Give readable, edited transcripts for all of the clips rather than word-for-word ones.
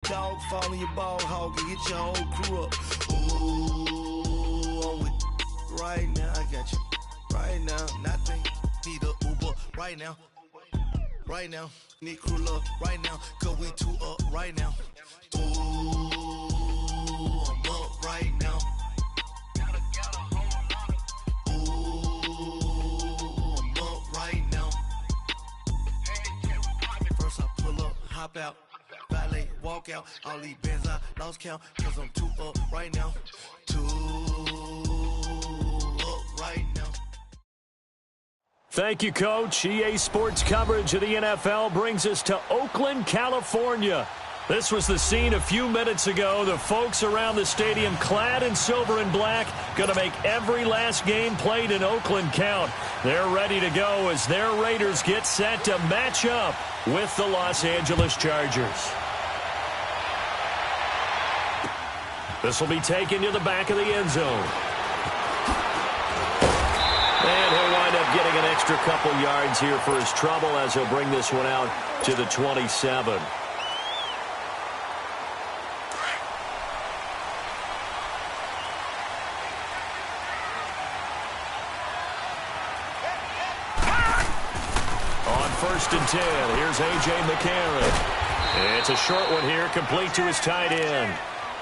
dog fall in your ball hog and get your whole crew up. Ooh, I'm with right now. I got you right now. Nothing. Need a Uber right now. Right now. Need crew love right now. Cause we two up right now. Ooh, I'm up right now. Hop out, valet, walk out, all these bands I lost count, cause I'm too up right now, too up right now. Thank you, Coach. EA Sports coverage of the NFL brings us to Oakland, California. This was the scene a few minutes ago. The folks around the stadium clad in silver and black going to make every last game played in Oakland count. They're ready to go as their Raiders get set to match up with the Los Angeles Chargers. This will be taken to the back of the end zone. And he'll wind up getting an extra couple yards here for his trouble as he'll bring this one out to the 27. First and 10. Here's A.J. McCarron. It's a short one here, complete to his tight end.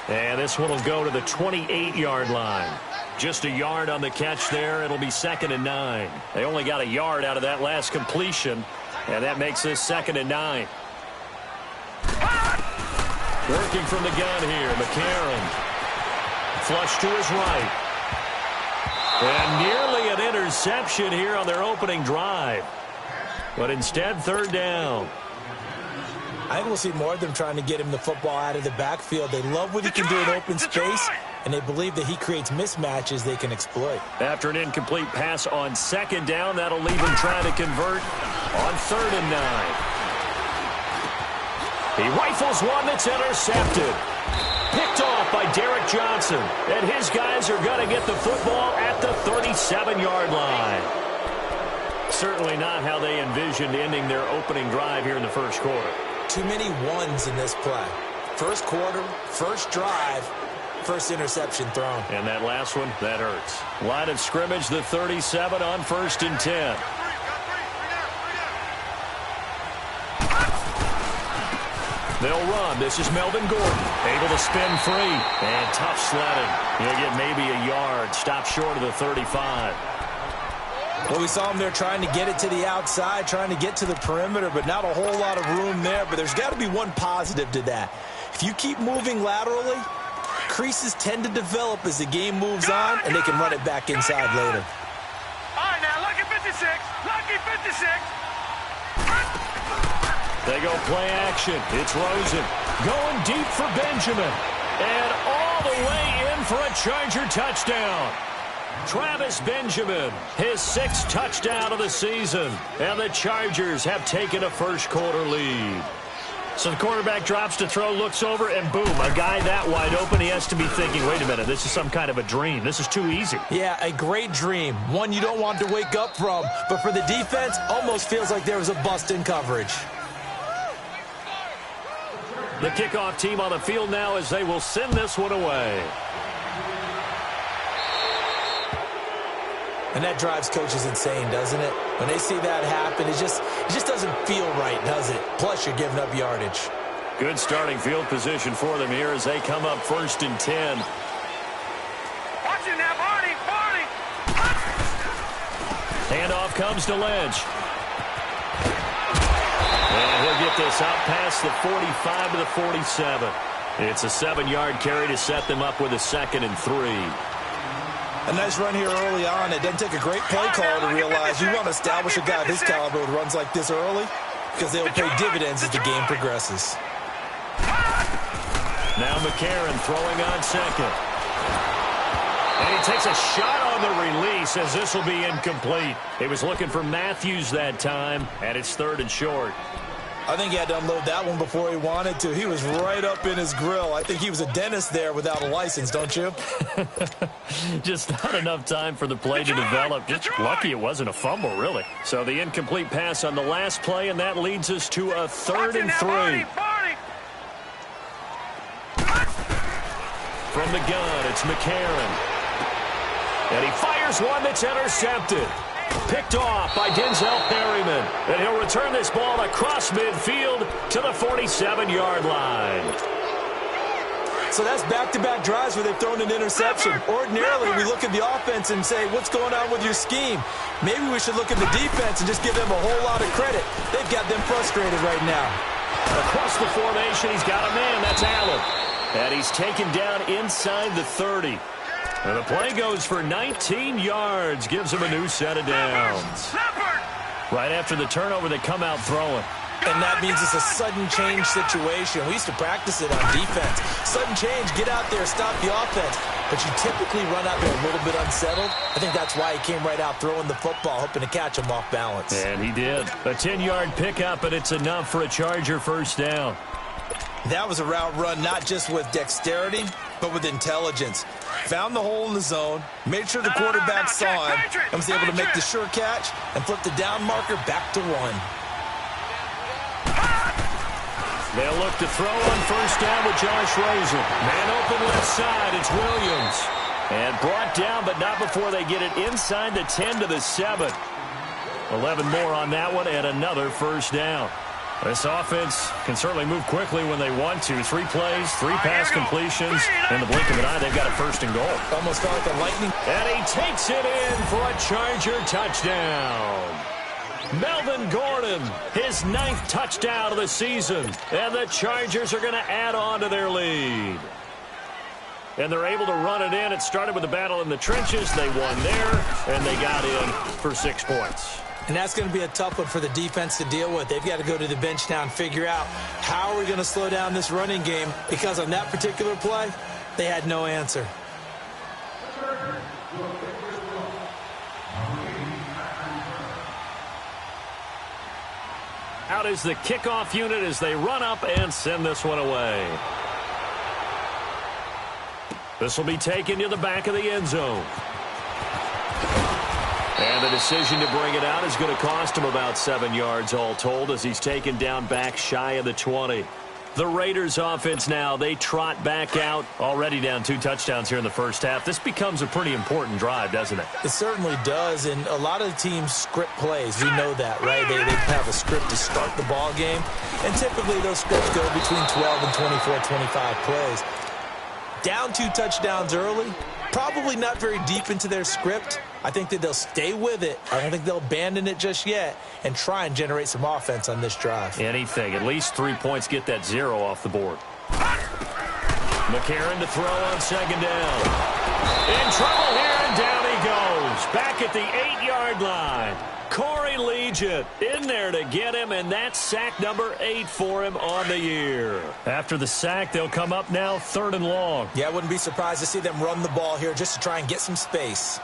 And this one will go to the 28-yard line. Just a yard on the catch there. It'll be 2nd and 9. They only got a yard out of that last completion, and that makes this 2nd and 9. Working from the gun here, McCarron. Flush to his right. And nearly an interception here on their opening drive. But instead, 3rd down. I think we'll see more of them trying to get him the football out of the backfield. They love what he can do in open space, and they believe that he creates mismatches they can exploit. After an incomplete pass on 2nd down, that'll leave him trying to convert on 3rd and 9. He rifles one that's intercepted. Picked off by Derek Johnson. And his guys are going to get the football at the 37-yard line. Certainly not how they envisioned ending their opening drive here in the first quarter. Too many ones in this play. First quarter, first drive, first interception thrown. And that last one, that hurts. Line of scrimmage, the 37 on 1st and 10. They'll run. This is Melvin Gordon. Able to spin free. And tough sledding. He'll get maybe a yard. Stop short of the 35. Well, we saw him there trying to get it to the outside, trying to get to the perimeter, but not a whole lot of room there. But there's got to be one positive to that. If you keep moving laterally, creases tend to develop as the game moves on, and they can run it back inside later. All right, now, lucky 56. Lucky 56. They go play action. It's Rosen going deep for Benjamin. And all the way in for a Charger touchdown. Travis Benjamin, his 6th touchdown of the season. And the Chargers have taken a first quarter lead. So the quarterback drops to throw, looks over, and boom, a guy that wide open. He has to be thinking, wait a minute, this is some kind of a dream. This is too easy. Yeah, a great dream. One you don't want to wake up from. But for the defense, almost feels like there was a bust in coverage. The kickoff team on the field now as they will send this one away. And that drives coaches insane, doesn't it? When they see that happen, it just doesn't feel right, does it? Plus, you're giving up yardage. Good starting field position for them here as they come up 1st and 10. Watch it now, Barney, Barney. Handoff comes to Lynch. And he'll get this out past the 45 to the 47. It's a 7-yard carry to set them up with a 2nd and 3. A nice run here early on. It doesn't take a great play call to realize you want to establish a guy of his caliber with runs like this early because they will pay dividends as the game progresses. Now McCarron throwing on 2nd. And he takes a shot on the release as this will be incomplete. He was looking for Matthews that time, and it's 3rd and short. I think he had to unload that one before he wanted to. He was right up in his grill. I think he was a dentist there without a license, don't you? Just not enough time for the play to develop. Just lucky it wasn't a fumble, really. So the incomplete pass on the last play, and that leads us to a 3rd and 3. From the gun, it's McCarron. And he fires one that's intercepted. Picked off by Denzel Perryman. And he'll return this ball across midfield to the 47-yard line. So that's back-to-back drives where they've thrown an interception. Ordinarily, we look at the offense and say, what's going on with your scheme? Maybe we should look at the defense and just give them a whole lot of credit. They've got them frustrated right now. Across the formation, he's got a man. That's Allen. And he's taken down inside the 30. And the play goes for 19 yards. Gives him a new set of downs. Right after the turnover, they come out throwing. And that means it's a sudden change situation. We used to practice it on defense. Sudden change, get out there, stop the offense. But you typically run out there a little bit unsettled. I think that's why he came right out throwing the football, hoping to catch him off balance. And he did. A 10-yard pickup, and it's enough for a Charger first down. That was a route run not just with dexterity, but with intelligence. Found the hole in the zone, made sure the quarterback saw him, and was able to make the sure catch and flip the down marker back to 1. They'll look to throw on first down with Josh Rosen. Man open left side, it's Williams. And brought down, but not before they get it inside the 10 to the 7. 11 more on that one, and another first down. This offense can certainly move quickly when they want to. 3 plays, 3 pass completions. In the blink of an eye, they've got a first and goal. Almost felt like a lightning. And he takes it in for a Charger touchdown. Melvin Gordon, his 9th touchdown of the season. And the Chargers are going to add on to their lead. And they're able to run it in. It started with a battle in the trenches. They won there, and they got in for 6 points. And that's going to be a tough one for the defense to deal with. They've got to go to the bench now and figure out how are we going to slow down this running game, because on that particular play, they had no answer. Out is the kickoff unit as they run up and send this one away. This will be taken to the back of the end zone. And the decision to bring it out is going to cost him about 7 yards all told, as he's taken down back shy of the 20. The Raiders offense now, they trot back out, already down 2 touchdowns here in the first half. This becomes a pretty important drive, doesn't it? It certainly does, and a lot of the teams script plays. We know that, right? They have a script to start the ball game, and typically those scripts go between 12 and 24, 25 plays. Down 2 touchdowns early, probably not very deep into their script. I think that they'll stay with it. I don't think they'll abandon it just yet and try and generate some offense on this drive. Anything. At least 3 points, get that 0 off the board. McCarron to throw on second down. In trouble here, and down he goes. Back at the 8-yard line. Corey Legion in there to get him, and that's sack number 8 for him on the year. After the sack, they'll come up now 3rd and long. Yeah, I wouldn't be surprised to see them run the ball here just to try and get some space.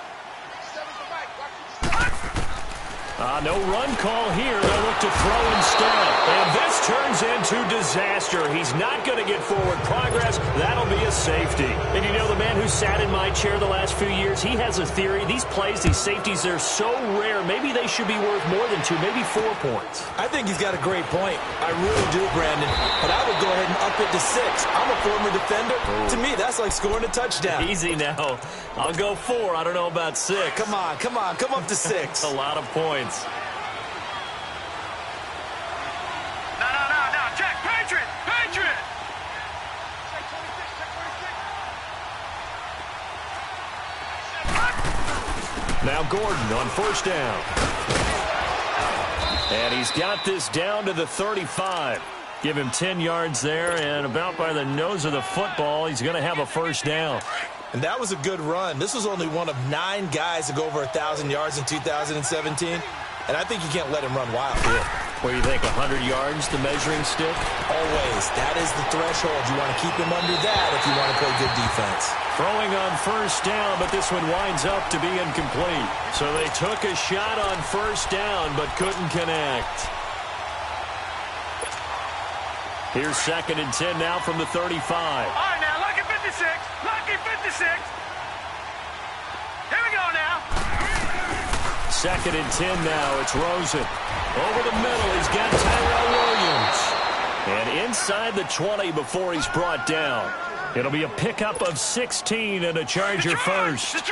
No run call here. They'll look to throw instead. And this turns into disaster. He's not going to get forward progress. That'll be a safety. And you know, the man who sat in my chair the last few years, he has a theory. These plays, these safeties, they're so rare. Maybe they should be worth more than 2, maybe 4 points. I think he's got a great point. I really do, Brandon. But I would go ahead and up it to 6. I'm a former defender. To me, that's like scoring a touchdown. Easy now. I'll go 4. I don't know about 6. Come on. Come up to 6. A lot of points. No, Jack, Patriot! Now Gordon on first down. And he's got this down to the 35. Give him 10 yards there, and about by the nose of the football, he's going to have a first down. And that was a good run. This was only one of 9 guys to go over 1,000 yards in 2017. And I think you can't let him run wild here. What do you think, 100 yards, the measuring stick? Always. That is the threshold. You want to keep him under that if you want to play good defense. Throwing on first down, but this one winds up to be incomplete. So they took a shot on first down, but couldn't connect. Here's 2nd and 10 now from the 35. All right, now, lucky 56. Lucky 56. Here we go now. 2nd and 10 now. It's Rosen. Over the middle, he's got Tyrell Williams. And inside the 20 before he's brought down. It'll be a pickup of 16 and a Charger first.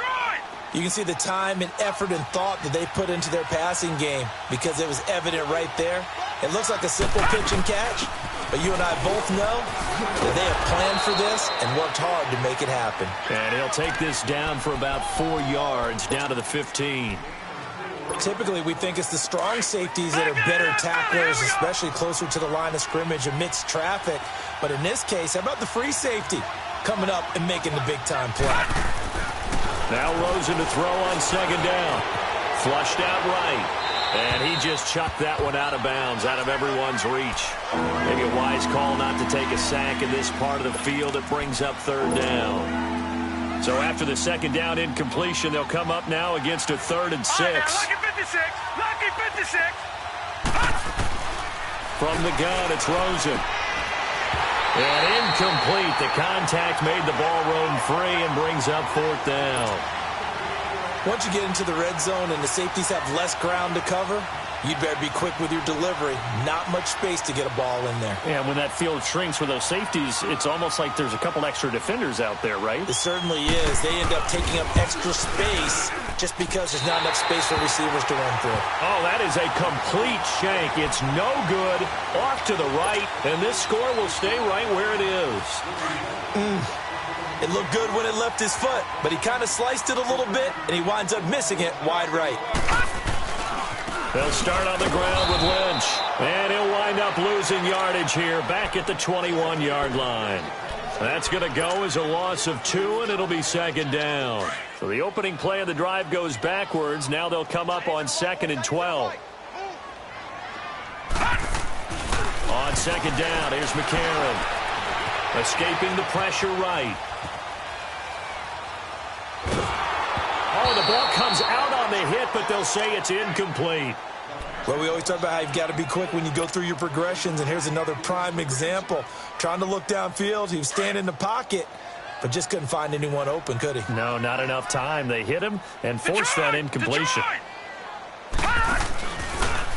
You can see the time and effort and thought that they put into their passing game because it was evident right there. It looks like a simple pitch and catch, but you and I both know that they have planned for this and worked hard to make it happen. And he'll take this down for about 4 yards, down to the 15. Typically, we think it's the strong safeties that are better tacklers, especially closer to the line of scrimmage amidst traffic. But in this case, how about the free safety coming up and making the big-time play? Now Rosen to throw on second down. Flushed out right. And he just chucked that one out of bounds, out of everyone's reach. Maybe a wise call not to take a sack in this part of the field. It brings up third down. So after the second down incompletion, they'll come up now against a 3rd and 6. Lucky 56. Lucky 56. From the gun, it's Rosen. And incomplete. The contact made the ball roam free and brings up 4th down. Once you get into the red zone and the safeties have less ground to cover, you'd better be quick with your delivery. Not much space to get a ball in there. Yeah, when that field shrinks with those safeties, it's almost like there's a couple extra defenders out there, right? It certainly is. They end up taking up extra space just because there's not enough space for receivers to run through. Oh, that is a complete shank. It's no good. Off to the right, and this score will stay right where it is. It looked good when it left his foot, but he kind of sliced it a little bit, and he winds up missing it wide right. They'll start on the ground with Lynch, and he'll wind up losing yardage here back at the 21-yard line. That's going to go as a loss of 2, and it'll be second down. So the opening play of the drive goes backwards. Now they'll come up on 2nd and 12. On second down, here's McCarron. Escaping the pressure right. Oh, the ball comes out on the hit, but they'll say it's incomplete. Well, we always talk about how you've got to be quick when you go through your progressions, and here's another prime example. Trying to look downfield, he was standing in the pocket, but just couldn't find anyone open, could he? No, not enough time. They hit him and forced that incompletion.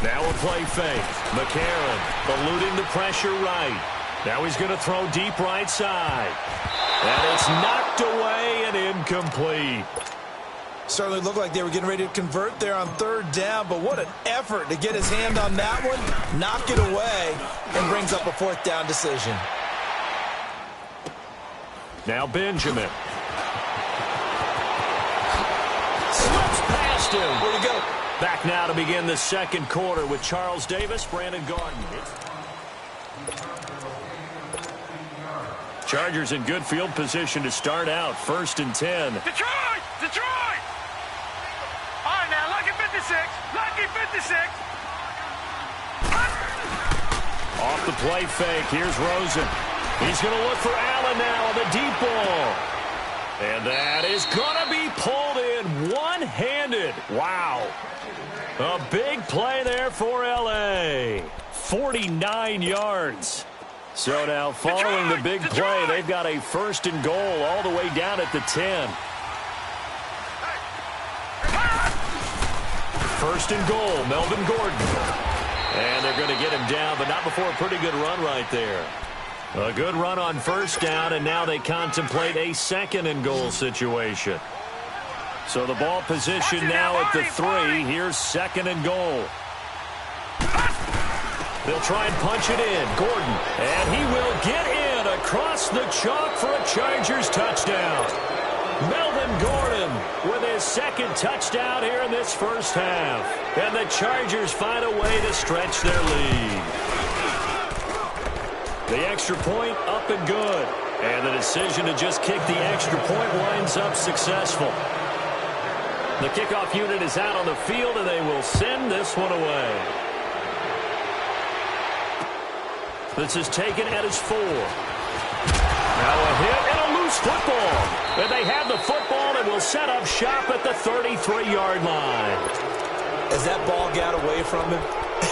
Now a play fake. McCarron eluding the pressure right. Now he's going to throw deep right side. And it's knocked away and incomplete. Certainly looked like they were getting ready to convert there on 3rd down, but what an effort to get his hand on that one, knock it away, and brings up a 4th down decision. Now Benjamin. Slips past him. Where'd he go? Back now to begin the second quarter with Charles Davis, Brandon Gordon. Chargers in good field position to start out. 1st and 10. Detroit! Detroit! All right, now, lucky 56. Lucky 56. Off the play fake. Here's Rosen. He's going to look for Allen now on the deep ball. And that is going to be pulled in one-handed. Wow. A big play there for L.A. 49 yards. So now following the big play, they've got a 1st and goal all the way down at the 10. 1st and goal, Melvin Gordon. And they're going to get him down, but not before a pretty good run right there. A good run on 1st down, and now they contemplate a 2nd and goal situation. So the ball position now at the 3. Here's 2nd and goal. They'll try and punch it in. Gordon, and he will get in across the chalk for a Chargers touchdown. Melvin Gordon with his 2nd touchdown here in this first half. And the Chargers find a way to stretch their lead. The extra point up and good. And the decision to just kick the extra point winds up successful. The kickoff unit is out on the field, and they will send this one away. This is taken at his 4. Now a hit and a loose football. And they have the football and will set up shop at the 33-yard line. As that ball got away from him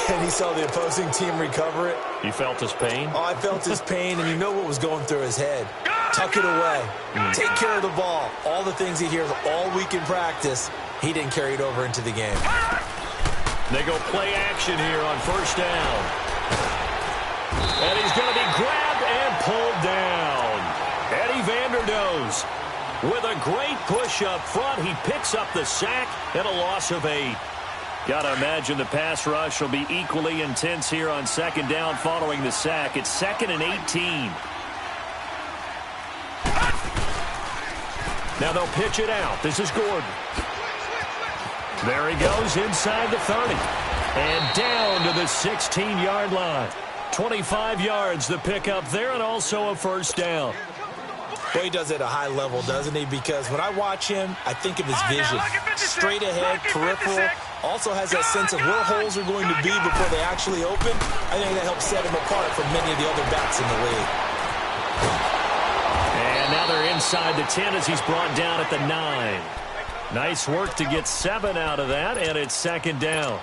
and he saw the opposing team recover it. You felt his pain? Oh, I felt his pain, and you know what was going through his head. Tuck it away. Take care of the ball. All the things he hears all week in practice, he didn't carry it over into the game. They go play action here on 1st down. And he's going to be grabbed and pulled down. Eddie never knows. With a great push up front, he picks up the sack and a loss of 8. Got to imagine the pass rush will be equally intense here on second down following the sack. It's 2nd and 18. Now they'll pitch it out. This is Gordon. There he goes inside the 30. And down to the 16-yard line. 25 yards the pickup there, and also a first down. Well, he does it at a high level, doesn't he? Because when I watch him, I think of his vision. Straight ahead, peripheral. Also has that sense of where holes are going to be before they actually open. I think that helps set him apart from many of the other backs in the league. And now they're inside the 10 as he's brought down at the 9. Nice work to get 7 out of that, and it's second down.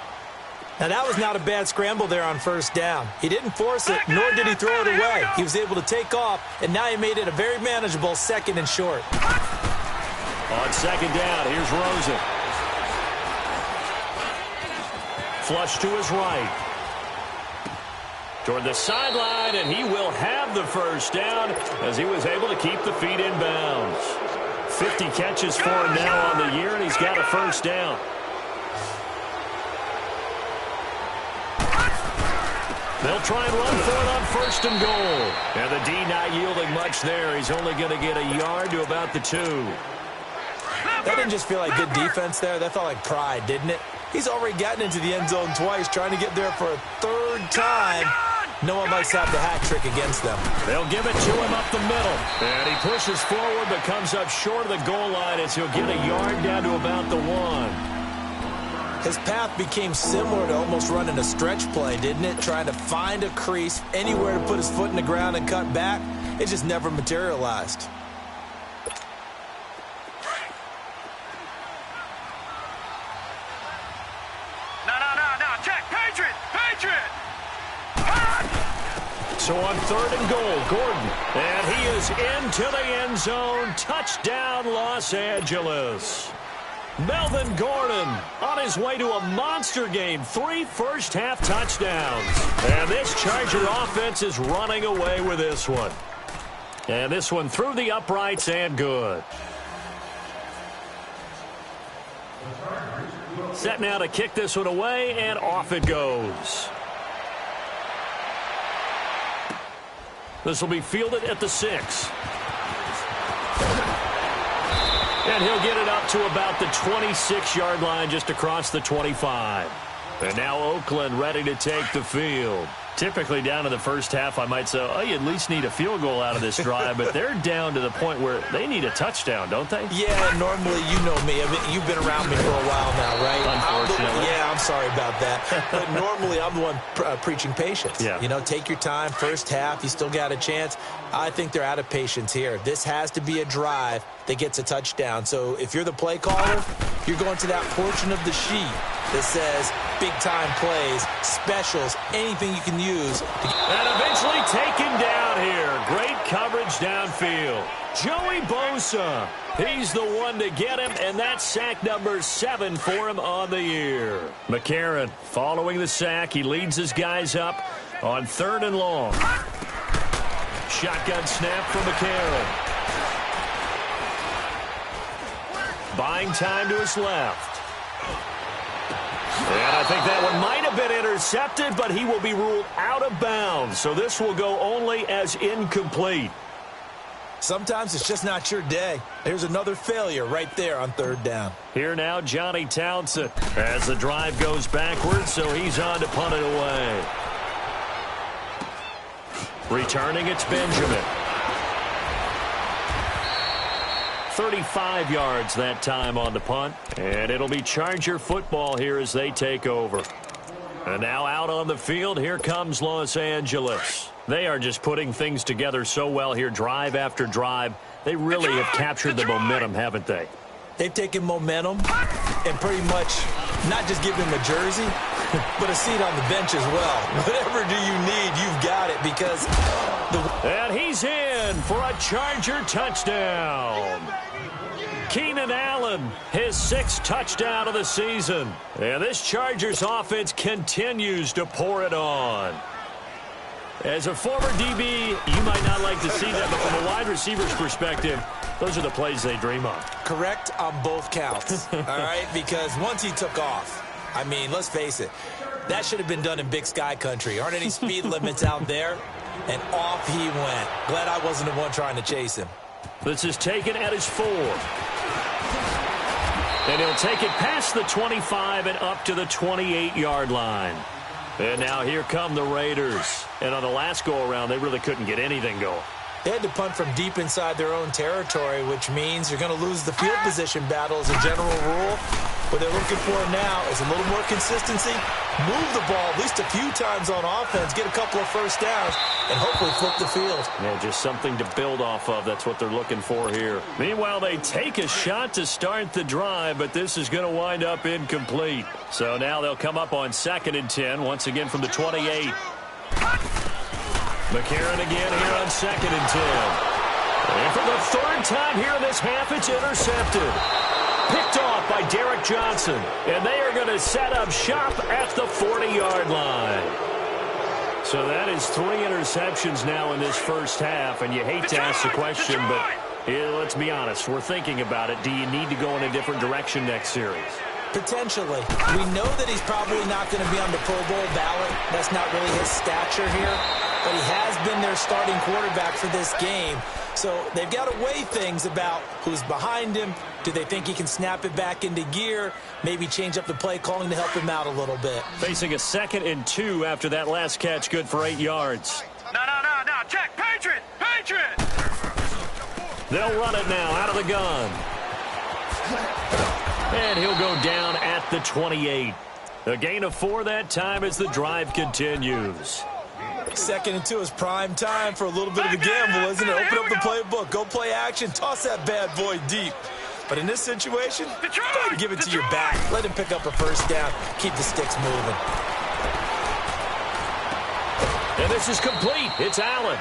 Now, that was not a bad scramble there on first down. He didn't force it, nor did he throw it away. He was able to take off, and now he made it a very manageable 2nd and short. On second down, here's Rosen. Flush to his right. Toward the sideline, and he will have the first down as he was able to keep the feet in bounds. 50 catches for him now on the year, and he's got a first down. They'll try and run for it on 1st and goal. And the D not yielding much there. He's only going to get a yard to about the 2. That didn't just feel like good defense there. That felt like pride, didn't it? He's already gotten into the end zone twice, trying to get there for a 3rd time. No one likes to have the hat trick against them. They'll give it to him up the middle. And he pushes forward but comes up short of the goal line as he'll get a yard down to about the 1. His path became similar to almost running a stretch play, didn't it? Trying to find a crease, anywhere to put his foot in the ground and cut back. It just never materialized. No. Check. Patriot. So on 3rd and goal, Gordon. And he is into the end zone. Touchdown, Los Angeles. Melvin Gordon on his way to a monster game. 3 first-half touchdowns. And this Charger offense is running away with this one. And this one through the uprights and good. Set now to kick this one away, and off it goes. This will be fielded at the 6. And he'll get it up to about the 26-yard line, just across the 25. And now Oakland ready to take the field. Typically down in the first half, I might say, oh, you at least need a field goal out of this drive. But they're down to the point where they need a touchdown, don't they? Yeah, normally, you know me. I mean, you've been around me for a while now, right? Unfortunately. I'm sorry about that. But normally, I'm the one preaching patience. Yeah. You know, take your time. First half, you still got a chance. I think they're out of patience here. This has to be a drive that gets a touchdown. So if you're the play caller, you're going to that portion of the sheet that says big-time plays, specials, anything you can use. And eventually taken down here. Great coverage downfield. Joey Bosa, he's the one to get him, and that's sack number 7 for him on the year. McCarron following the sack. He leads his guys up on 3rd and long. Shotgun snap for McCarron. Buying time to his left. And I think that one might have been intercepted, but he will be ruled out of bounds. So this will go only as incomplete. Sometimes it's just not your day. Here's another failure right there on 3rd down. Here now, Johnny Townsend, as the drive goes backwards, so he's on to punt it away. Returning, it's Benjamin. 35 yards that time on the punt. And it'll be Charger football here as they take over. And now out on the field, here comes Los Angeles. They are just putting things together so well here, drive after drive. They really have captured the momentum, haven't they? They've taken momentum and pretty much not just given him a jersey, but a seat on the bench as well. Whatever do you need, you've got it, because And he's in for a Charger touchdown. Keenan Allen, his 6th touchdown of the season. And this Chargers offense continues to pour it on. As a former DB, you might not like to see that, but from a wide receiver's perspective, those are the plays they dream of. Correct on both counts, all right? Because once he took off, I mean, let's face it, that should have been done in Big Sky country. Aren't any speed limits out there? And off he went. Glad I wasn't the one trying to chase him. This is taken at his 4. And he'll take it past the 25 and up to the 28-yard line. And now here come the Raiders. And on the last go-around, they really couldn't get anything going. They had to punt from deep inside their own territory, which means you're going to lose the field position battle as a general rule. What they're looking for now is a little more consistency, move the ball at least a few times on offense, get a couple of first downs, and hopefully flip the field. Yeah, just something to build off of. That's what they're looking for here. Meanwhile, they take a shot to start the drive, but this is going to wind up incomplete. So now they'll come up on 2nd and 10, once again from the 28. McCarron again here on 2nd and 10. And for the 3rd time here in this half, it's intercepted. Picked off by Derek Johnson. And they are going to set up shop at the 40-yard line. So that is 3 interceptions now in this first half. And you hate to ask the question, but let's be honest. We're thinking about it. Do you need to go in a different direction next series? Potentially. We know that he's probably not going to be on the Pro Bowl ballot. That's not really his stature here. But he has been their starting quarterback for this game. So they've got to weigh things about who's behind him. Do they think he can snap it back into gear? Maybe change up the play calling to help him out a little bit. Facing a 2nd and 2 after that last catch, good for 8 yards. No. Check. Patriot. They'll run it now out of the gun. And he'll go down at the 28. A gain of 4 that time as the drive continues. 2nd and 2 is prime time for a little bit of a gamble, isn't it? Open up the playbook, go play action, toss that bad boy deep. But in this situation, try to give it to your back. Let him pick up a first down. Keep the sticks moving. And this is complete. It's Allen.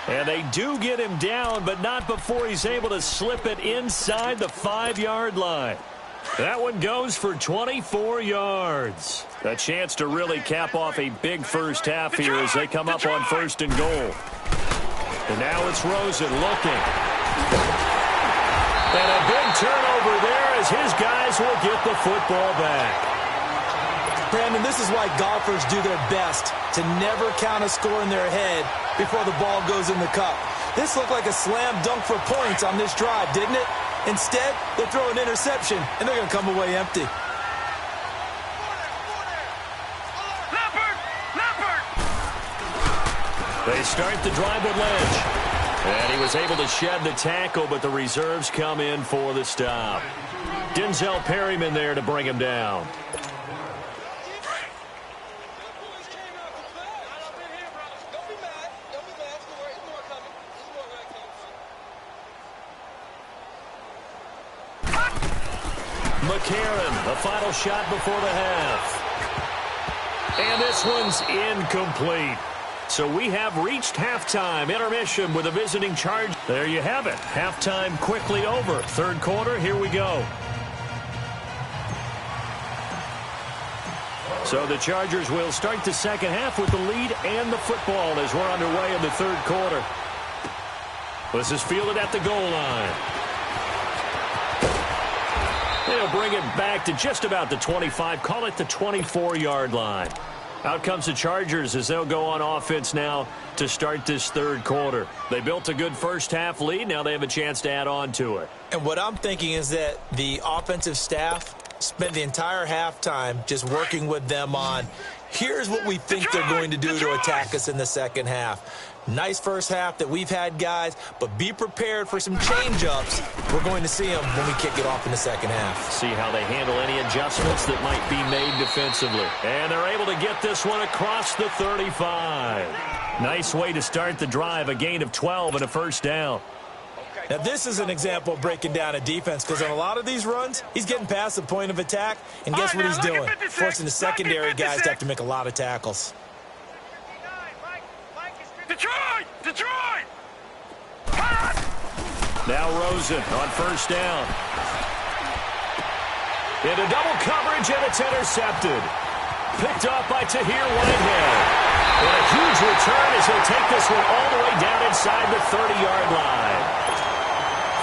And they do get him down, but not before he's able to slip it inside the 5-yard line. That one goes for 24 yards. A chance to really cap off a big first half here as they come up on 1st and goal. And now it's Rosen looking. And a big turnover there as his guys will get the football back. Brandon, this is why golfers do their best to never count a score in their head before the ball goes in the cup. This looked like a slam dunk for points on this drive, didn't it? Instead, they throw an interception, and they're going to come away empty. They start the drive with Lynch. And he was able to shed the tackle, but the reserves come in for the stop. Denzel Perryman there to bring him down. McCarron, the final shot before the half. And this one's incomplete. So we have reached halftime. Intermission with a visiting charge. There you have it. Halftime quickly over. 3rd quarter, here we go. So the Chargers will start the 2nd half with the lead and the football as we're underway in the 3rd quarter. This is fielded at the goal line. They'll bring it back to just about the 25, call it the 24-yard line. Out comes the Chargers as they'll go on offense now to start this 3rd quarter. They built a good first half lead. Now they have a chance to add on to it. And what I'm thinking is that the offensive staff spent the entire halftime just working with them on, here's what we think they're going to do to attack us in the 2nd half. Nice first half that we've had, guys, but be prepared for some change-ups. We're going to see them when we kick it off in the 2nd half. See how they handle any adjustments that might be made defensively. And they're able to get this one across the 35. Nice way to start the drive, a gain of 12 and a first down. Now, this is an example of breaking down a defense because on a lot of these runs, he's getting past the point of attack, and guess what he's doing? Forcing the secondary guys to have to make a lot of tackles. Detroit! Now Rosen on first down. Into double coverage, and it's intercepted. Picked off by Tahir Whitehead. And a huge return as he'll take this one all the way down inside the 30-yard line.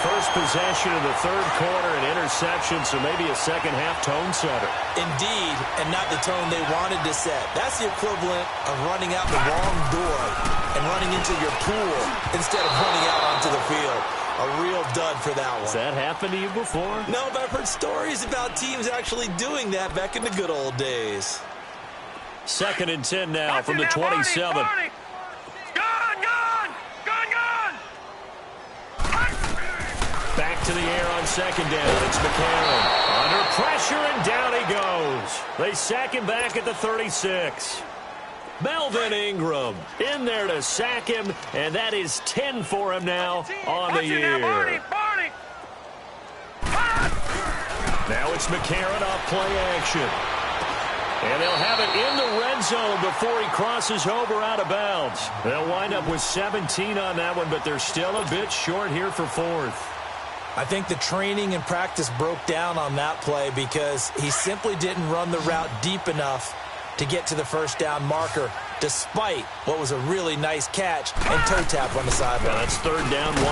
First possession of the third quarter, an interception, so maybe a second-half tone setter. Indeed, and not the tone they wanted to set. That's the equivalent of running out the wrong door and running into your pool instead of running out onto the field. A real dud for that one. Has that happened to you before? No, but I've heard stories about teams actually doing that back in the good old days. 2nd and 10 now from the 27. Gone! Back to the air on 2nd down. It's McCarron. Under pressure, and down he goes. They sack him back at the 36. Melvin Ingram in there to sack him, and that is 10 for him now on the year. Now it's McCarron off play action. And they'll have it in the red zone before he crosses over out of bounds. They'll wind up with 17 on that one, but they're still a bit short here for 4th. I think the training and practice broke down on that play because he simply didn't run the route deep enough to get to the first down marker, despite what was a really nice catch and toe tap on the sideline. That's 3rd down 101.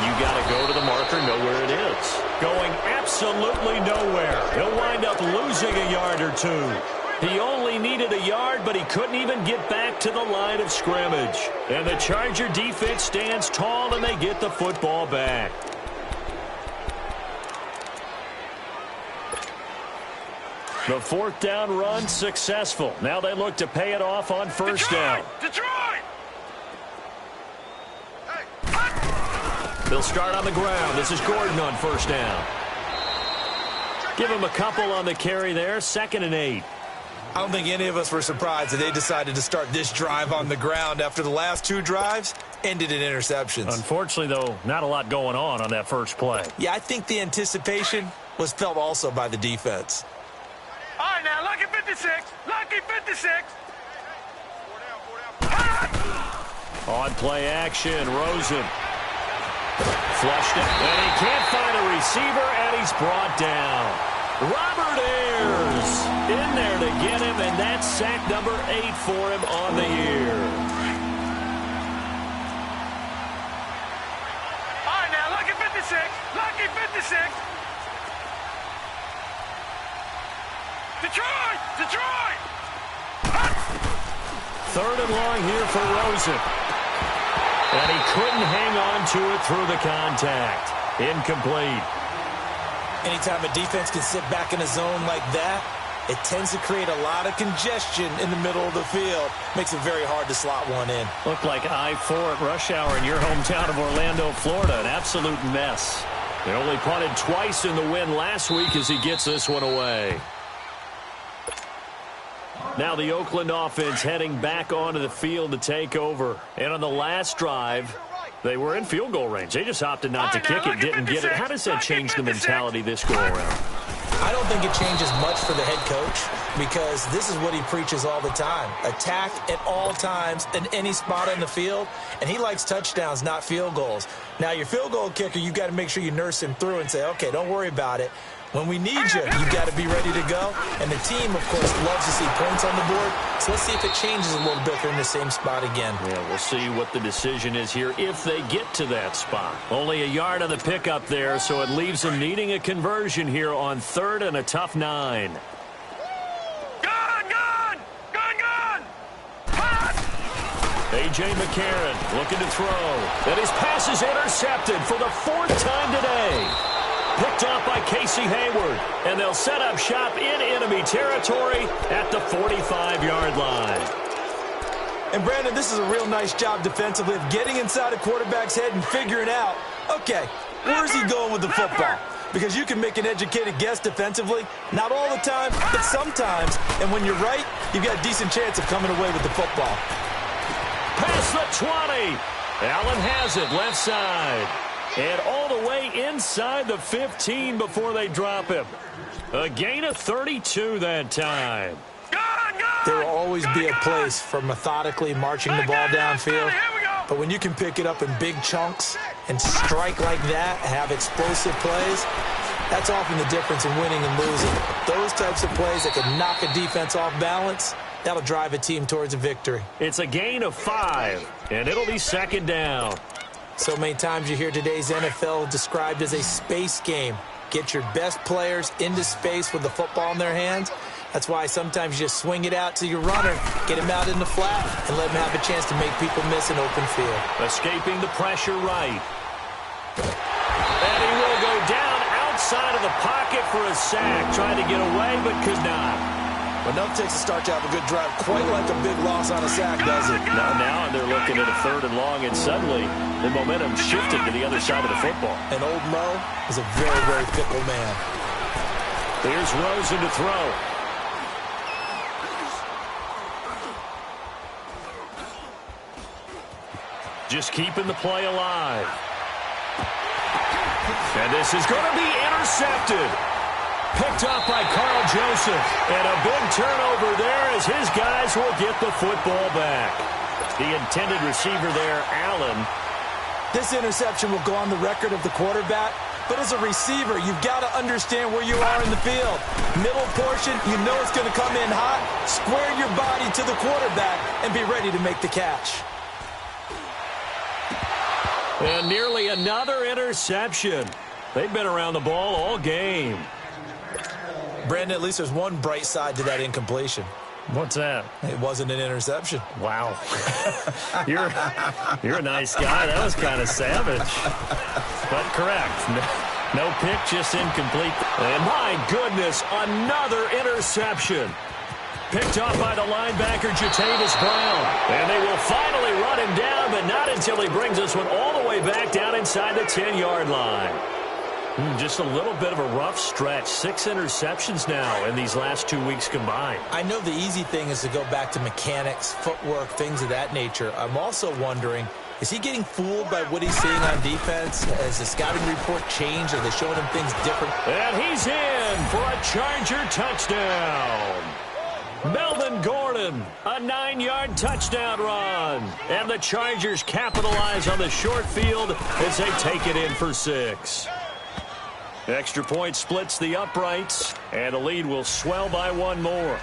You got to go to the marker, know where it is. Going absolutely nowhere. He'll wind up losing a yard or two. He only needed a yard, but he couldn't even get back to the line of scrimmage. And the Charger defense stands tall, and they get the football back. The 4th down run successful. Now they look to pay it off on 1st down. Detroit! They'll start on the ground. This is Gordon on 1st down. Give him a couple on the carry there. 2nd and 8. I don't think any of us were surprised that they decided to start this drive on the ground after the last 2 drives ended in interceptions. Unfortunately, though, not a lot going on that first play. Yeah, I think the anticipation was felt also by the defense. All right, now, lucky 56. Lucky 56. On play action, Rosen. Flushed it, and he can't find a receiver, and he's brought down. Robert Ayers in there to get him, and that's sack number 8 for him on the year. All right, now, lucky 56. Lucky 56. Detroit! Detroit! 3rd and long here for Rosen. And he couldn't hang on to it through the contact. Incomplete. Anytime a defense can sit back in a zone like that, it tends to create a lot of congestion in the middle of the field. Makes it very hard to slot one in. Looked like I-4 at rush hour in your hometown of Orlando, Florida. An absolute mess. They only punted twice in the win last week as he gets this one away. Now the Oakland offense heading back onto the field to take over. And on the last drive, they were in field goal range. They just opted not to kick it, didn't get it. How does that change the mentality this go-around? I don't think it changes much for the head coach because this is what he preaches all the time. Attack at all times in any spot on the field, and he likes touchdowns, not field goals. Now, your field goal kicker, you've got to make sure you nurse him through and say, okay, don't worry about it. When we need you, you've got to be ready to go. And the team, of course, loves to see points on the board. So let's see if it changes a little bit if they're in the same spot again. Yeah, we'll see what the decision is here if they get to that spot. Only a yard on the pickup there, so it leaves them needing a conversion here on 3rd and a tough 9. A.J. McCarron looking to throw. And his pass is intercepted for the 4th time today. Picked off by Casey Hayward. And they'll set up shop in enemy territory at the 45-yard line. And, Brandon, this is a real nice job defensively of getting inside a quarterback's head and figuring out, okay, where's he going with the football? Because you can make an educated guess defensively. Not all the time, but sometimes. And when you're right, you've got a decent chance of coming away with the football. Past the 20. Allen has it left side. And all the way inside the 15 before they drop him. A gain of 32 that time. There will always be a place for methodically marching the ball downfield. But when you can pick it up in big chunks and strike like that, have explosive plays, that's often the difference in winning and losing. Those types of plays that can knock a defense off balance, That'll drive a team towards a victory. It's a gain of 5, and it'll be second down. So many times you hear today's NFL described as a space game. Get your best players into space with the football in their hands. That's why sometimes you just swing it out to your runner, get him out in the flat, and let him have a chance to make people miss an open field. Escaping the pressure right. And he will go down outside of the pocket for a sack. Trying to get away, but could not. Enough takes a start to have a good drive. Quite like a big loss on a sack, does it? Now they're looking at a 3rd and long, and suddenly the momentum shifted to the other side of the football. And old Mo is a very, very fickle man. Here's Rosen to throw. Just keeping the play alive. And this is going to be intercepted. Picked up by Carl Joseph. And a big turnover there as his guys will get the football back. The intended receiver there, Allen. This interception will go on the record of the quarterback, but as a receiver, you've got to understand where you are in the field. Middle portion, you know it's going to come in hot. Square your body to the quarterback and be ready to make the catch. And nearly another interception. They've been around the ball all game. Brandon, at least there's one bright side to that incompletion. What's that? It wasn't an interception. Wow. You're a nice guy. That was kind of savage. But correct. No pick, just incomplete. And my goodness, another interception. Picked up by the linebacker, Jatavis Brown. And they will finally run him down, but not until he brings this one all the way back down inside the 10-yard line. Just a little bit of a rough stretch. 6 interceptions now in these last 2 weeks combined. I know the easy thing is to go back to mechanics, footwork, things of that nature. I'm also wondering, is he getting fooled by what he's seeing on defense? Has the scouting report changed? Are they showing him things different? And he's in for a Charger touchdown. Melvin Gordon, a 9-yard touchdown run. And the Chargers capitalize on the short field as they take it in for 6. Extra point splits the uprights, and the lead will swell by 1 more.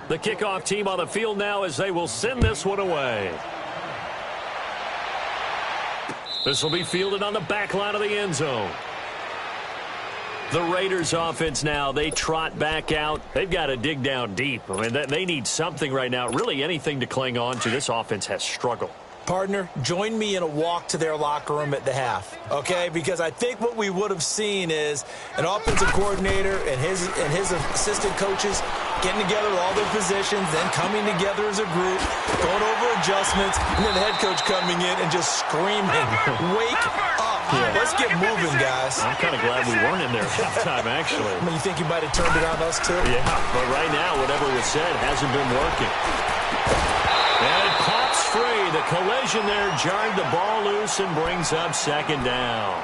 The kickoff team on the field now as they will send this one away. This will be fielded on the back line of the end zone. The Raiders offense now, they trot back out. They've got to dig down deep. I mean, they need something right now, really anything to cling on to. This offense has struggled. Partner, join me in a walk to their locker room at the half, okay? Because I think what we would have seen is an offensive coordinator and his assistant coaches getting together with all their positions, then coming together as a group, going over adjustments, and then the head coach coming in and just screaming, "Wake up. Yeah. Let's get moving, guys." I'm kind of glad we weren't in there at halftime, actually. I mean, you think you might have turned it on us, too? Yeah, but right now, whatever was said hasn't been working. And it pops free. The collision there jarred the ball loose and brings up second down.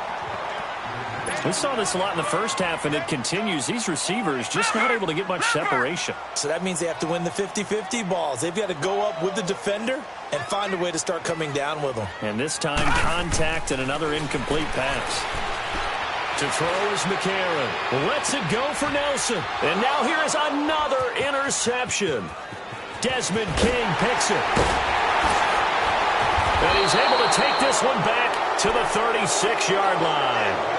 We saw this a lot in the first half, and it continues. These receivers just not able to get much separation. So that means they have to win the 50-50 balls. They've got to go up with the defender and find a way to start coming down with them. And this time, contact and another incomplete pass. To throw is McCarron. Lets it go for Nelson. And now here is another interception. Desmond King picks it. And he's able to take this one back to the 36-yard line.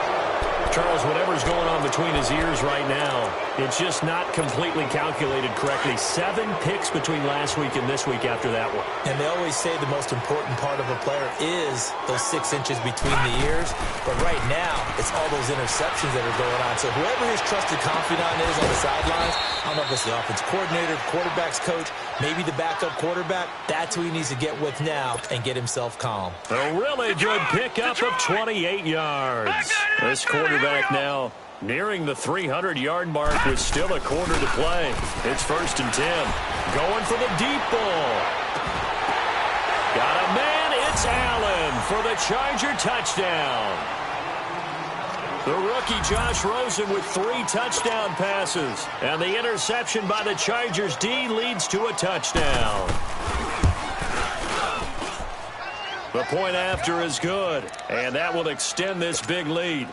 Charles, whatever's going on between his ears right now, it's just not completely calculated correctly. 7 picks between last week and this week after that one. And they always say the most important part of a player is those 6 inches between the ears. But right now, it's all those interceptions that are going on. So whoever his trusted confidant is on the sidelines, I don't know if it's the offense coordinator, quarterback's coach, maybe the backup quarterback, that's who he needs to get with now and get himself calm. A really good pickup of 28 yards. This quarterback now nearing the 300-yard mark with still a quarter to play. It's 1st and 10. Going for the deep ball. Got a man. It's Allen for the Charger touchdown. The rookie Josh Rosen with 3 touchdown passes. And the interception by the Chargers D leads to a touchdown. The point after is good. And that will extend this big lead.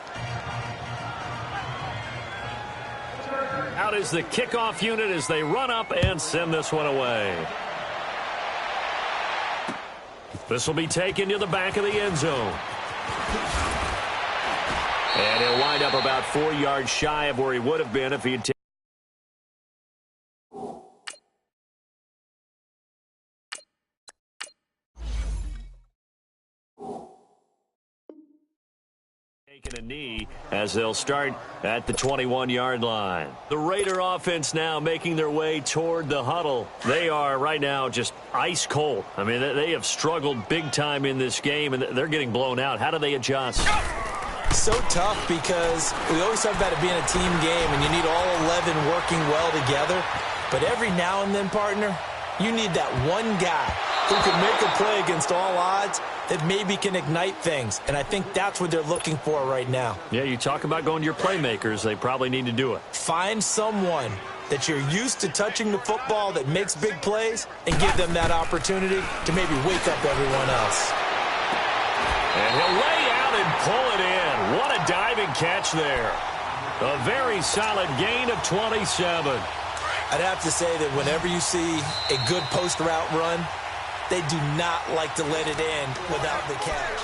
Out is the kickoff unit as they run up and send this one away. This will be taken to the back of the end zone. And he'll wind up about 4 yards shy of where he would have been if he had taken a knee as they'll start at the 21-yard line. The Raider offense now making their way toward the huddle. They are right now just ice cold. I mean, they have struggled big time in this game, and they're getting blown out. How do they adjust? So tough because we always talk about it being a team game, and you need all 11 working well together. But every now and then, partner, you need that one guy who can make a play against all odds that maybe can ignite things. And I think that's what they're looking for right now. Yeah, you talk about going to your playmakers. They probably need to do it. Find someone that you're used to touching the football that makes big plays and give them that opportunity to maybe wake up everyone else. And he'll lay out and pull it in. What a diving catch there. A very solid gain of 27. I'd have to say that whenever you see a good post route run, they do not like to let it end without the catch.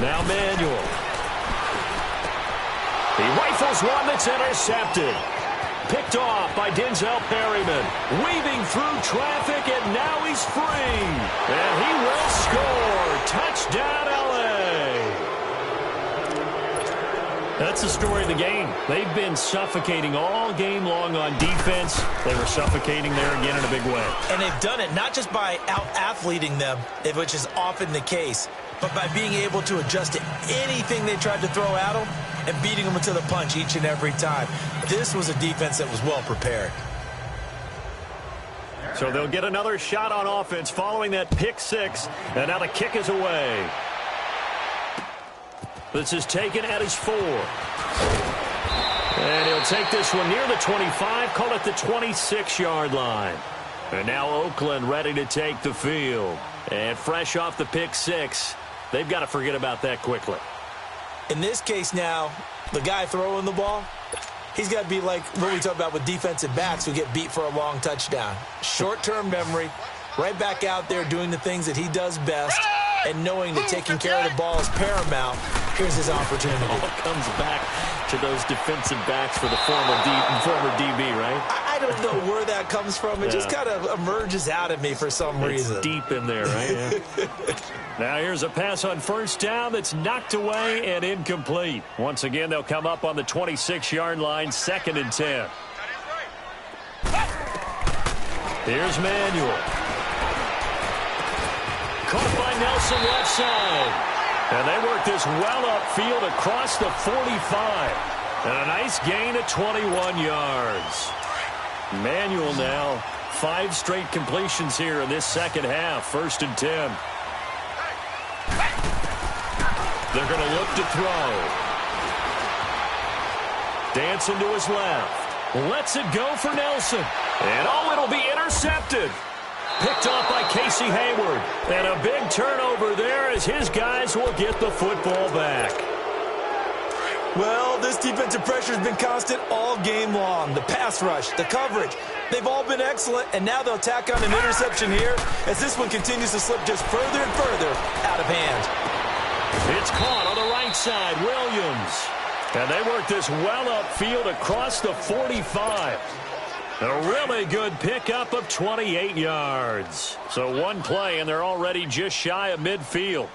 Now Manuel. He rifles one that's intercepted. Picked off by Denzel Perryman. Weaving through traffic, and now he's free. And he will score. Touchdown, L.A. That's the story of the game. They've been suffocating all game long on defense. They were suffocating there again in a big way. And they've done it not just by out-athleting them, which is often the case, but by being able to adjust to anything they tried to throw at them and beating them to the punch each and every time. This was a defense that was well prepared. So they'll get another shot on offense following that pick six, and now the kick is away. This is taken at his 4. And he'll take this one near the 25, call it the 26-yard line. And now Oakland ready to take the field. And fresh off the pick six, they've got to forget about that quickly. In this case now, the guy throwing the ball, he's got to be like what we talk about with defensive backs who get beat for a long touchdown. Short-term memory, right back out there doing the things that he does best, and knowing that taking care of the ball is paramount. Here's his opportunity. It all comes back to those defensive backs for the former DB, right? I don't know where that comes from. It just kind of emerges out of me for some reason. It's deep in there, right? Yeah. Now here's a pass on first down that's knocked away and incomplete. Once again, they'll come up on the 26-yard line, 2nd and 10. Here's Manuel. Caught by Nelson left side. And they work this well upfield across the 45. And a nice gain of 21 yards. Manuel now, 5 straight completions here in this second half. 1st and 10. They're going to look to throw. Dancing to his left. Lets it go for Nelson. And it'll be intercepted. Picked off by Casey Hayward. And a big turnover there as his guys will get the football back. Well, this defensive pressure has been constant all game long. The pass rush, the coverage, they've all been excellent, and now they'll tack on an interception here as this one continues to slip just further and further out of hand. It's caught on the right side, Williams. And they work this well upfield across the 45. A really good pickup of 28 yards. So one play, and they're already just shy of midfield.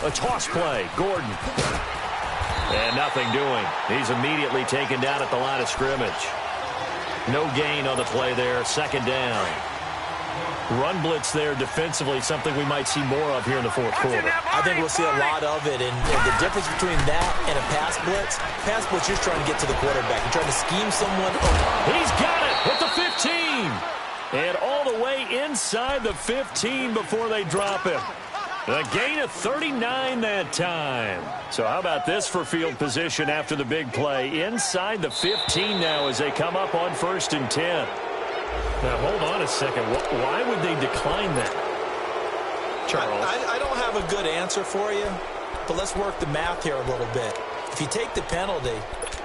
A toss play, Gordon. And nothing doing. He's immediately taken down at the line of scrimmage. No gain on the play there, 2nd down. Run blitz there defensively, something we might see more of here in the 4th quarter. I think we'll see a lot of it, and the difference between that and a pass blitz, you're trying to get to the quarterback. You're trying to scheme someone open. He's got it at the 15. And all the way inside the 15 before they drop him. A gain of 39 that time. So how about this for field position after the big play? Inside the 15 now as they come up on 1st and 10. Now, hold on a second. Why would they decline that? Charles? I don't have a good answer for you, but let's work the math here a little bit. If you take the penalty,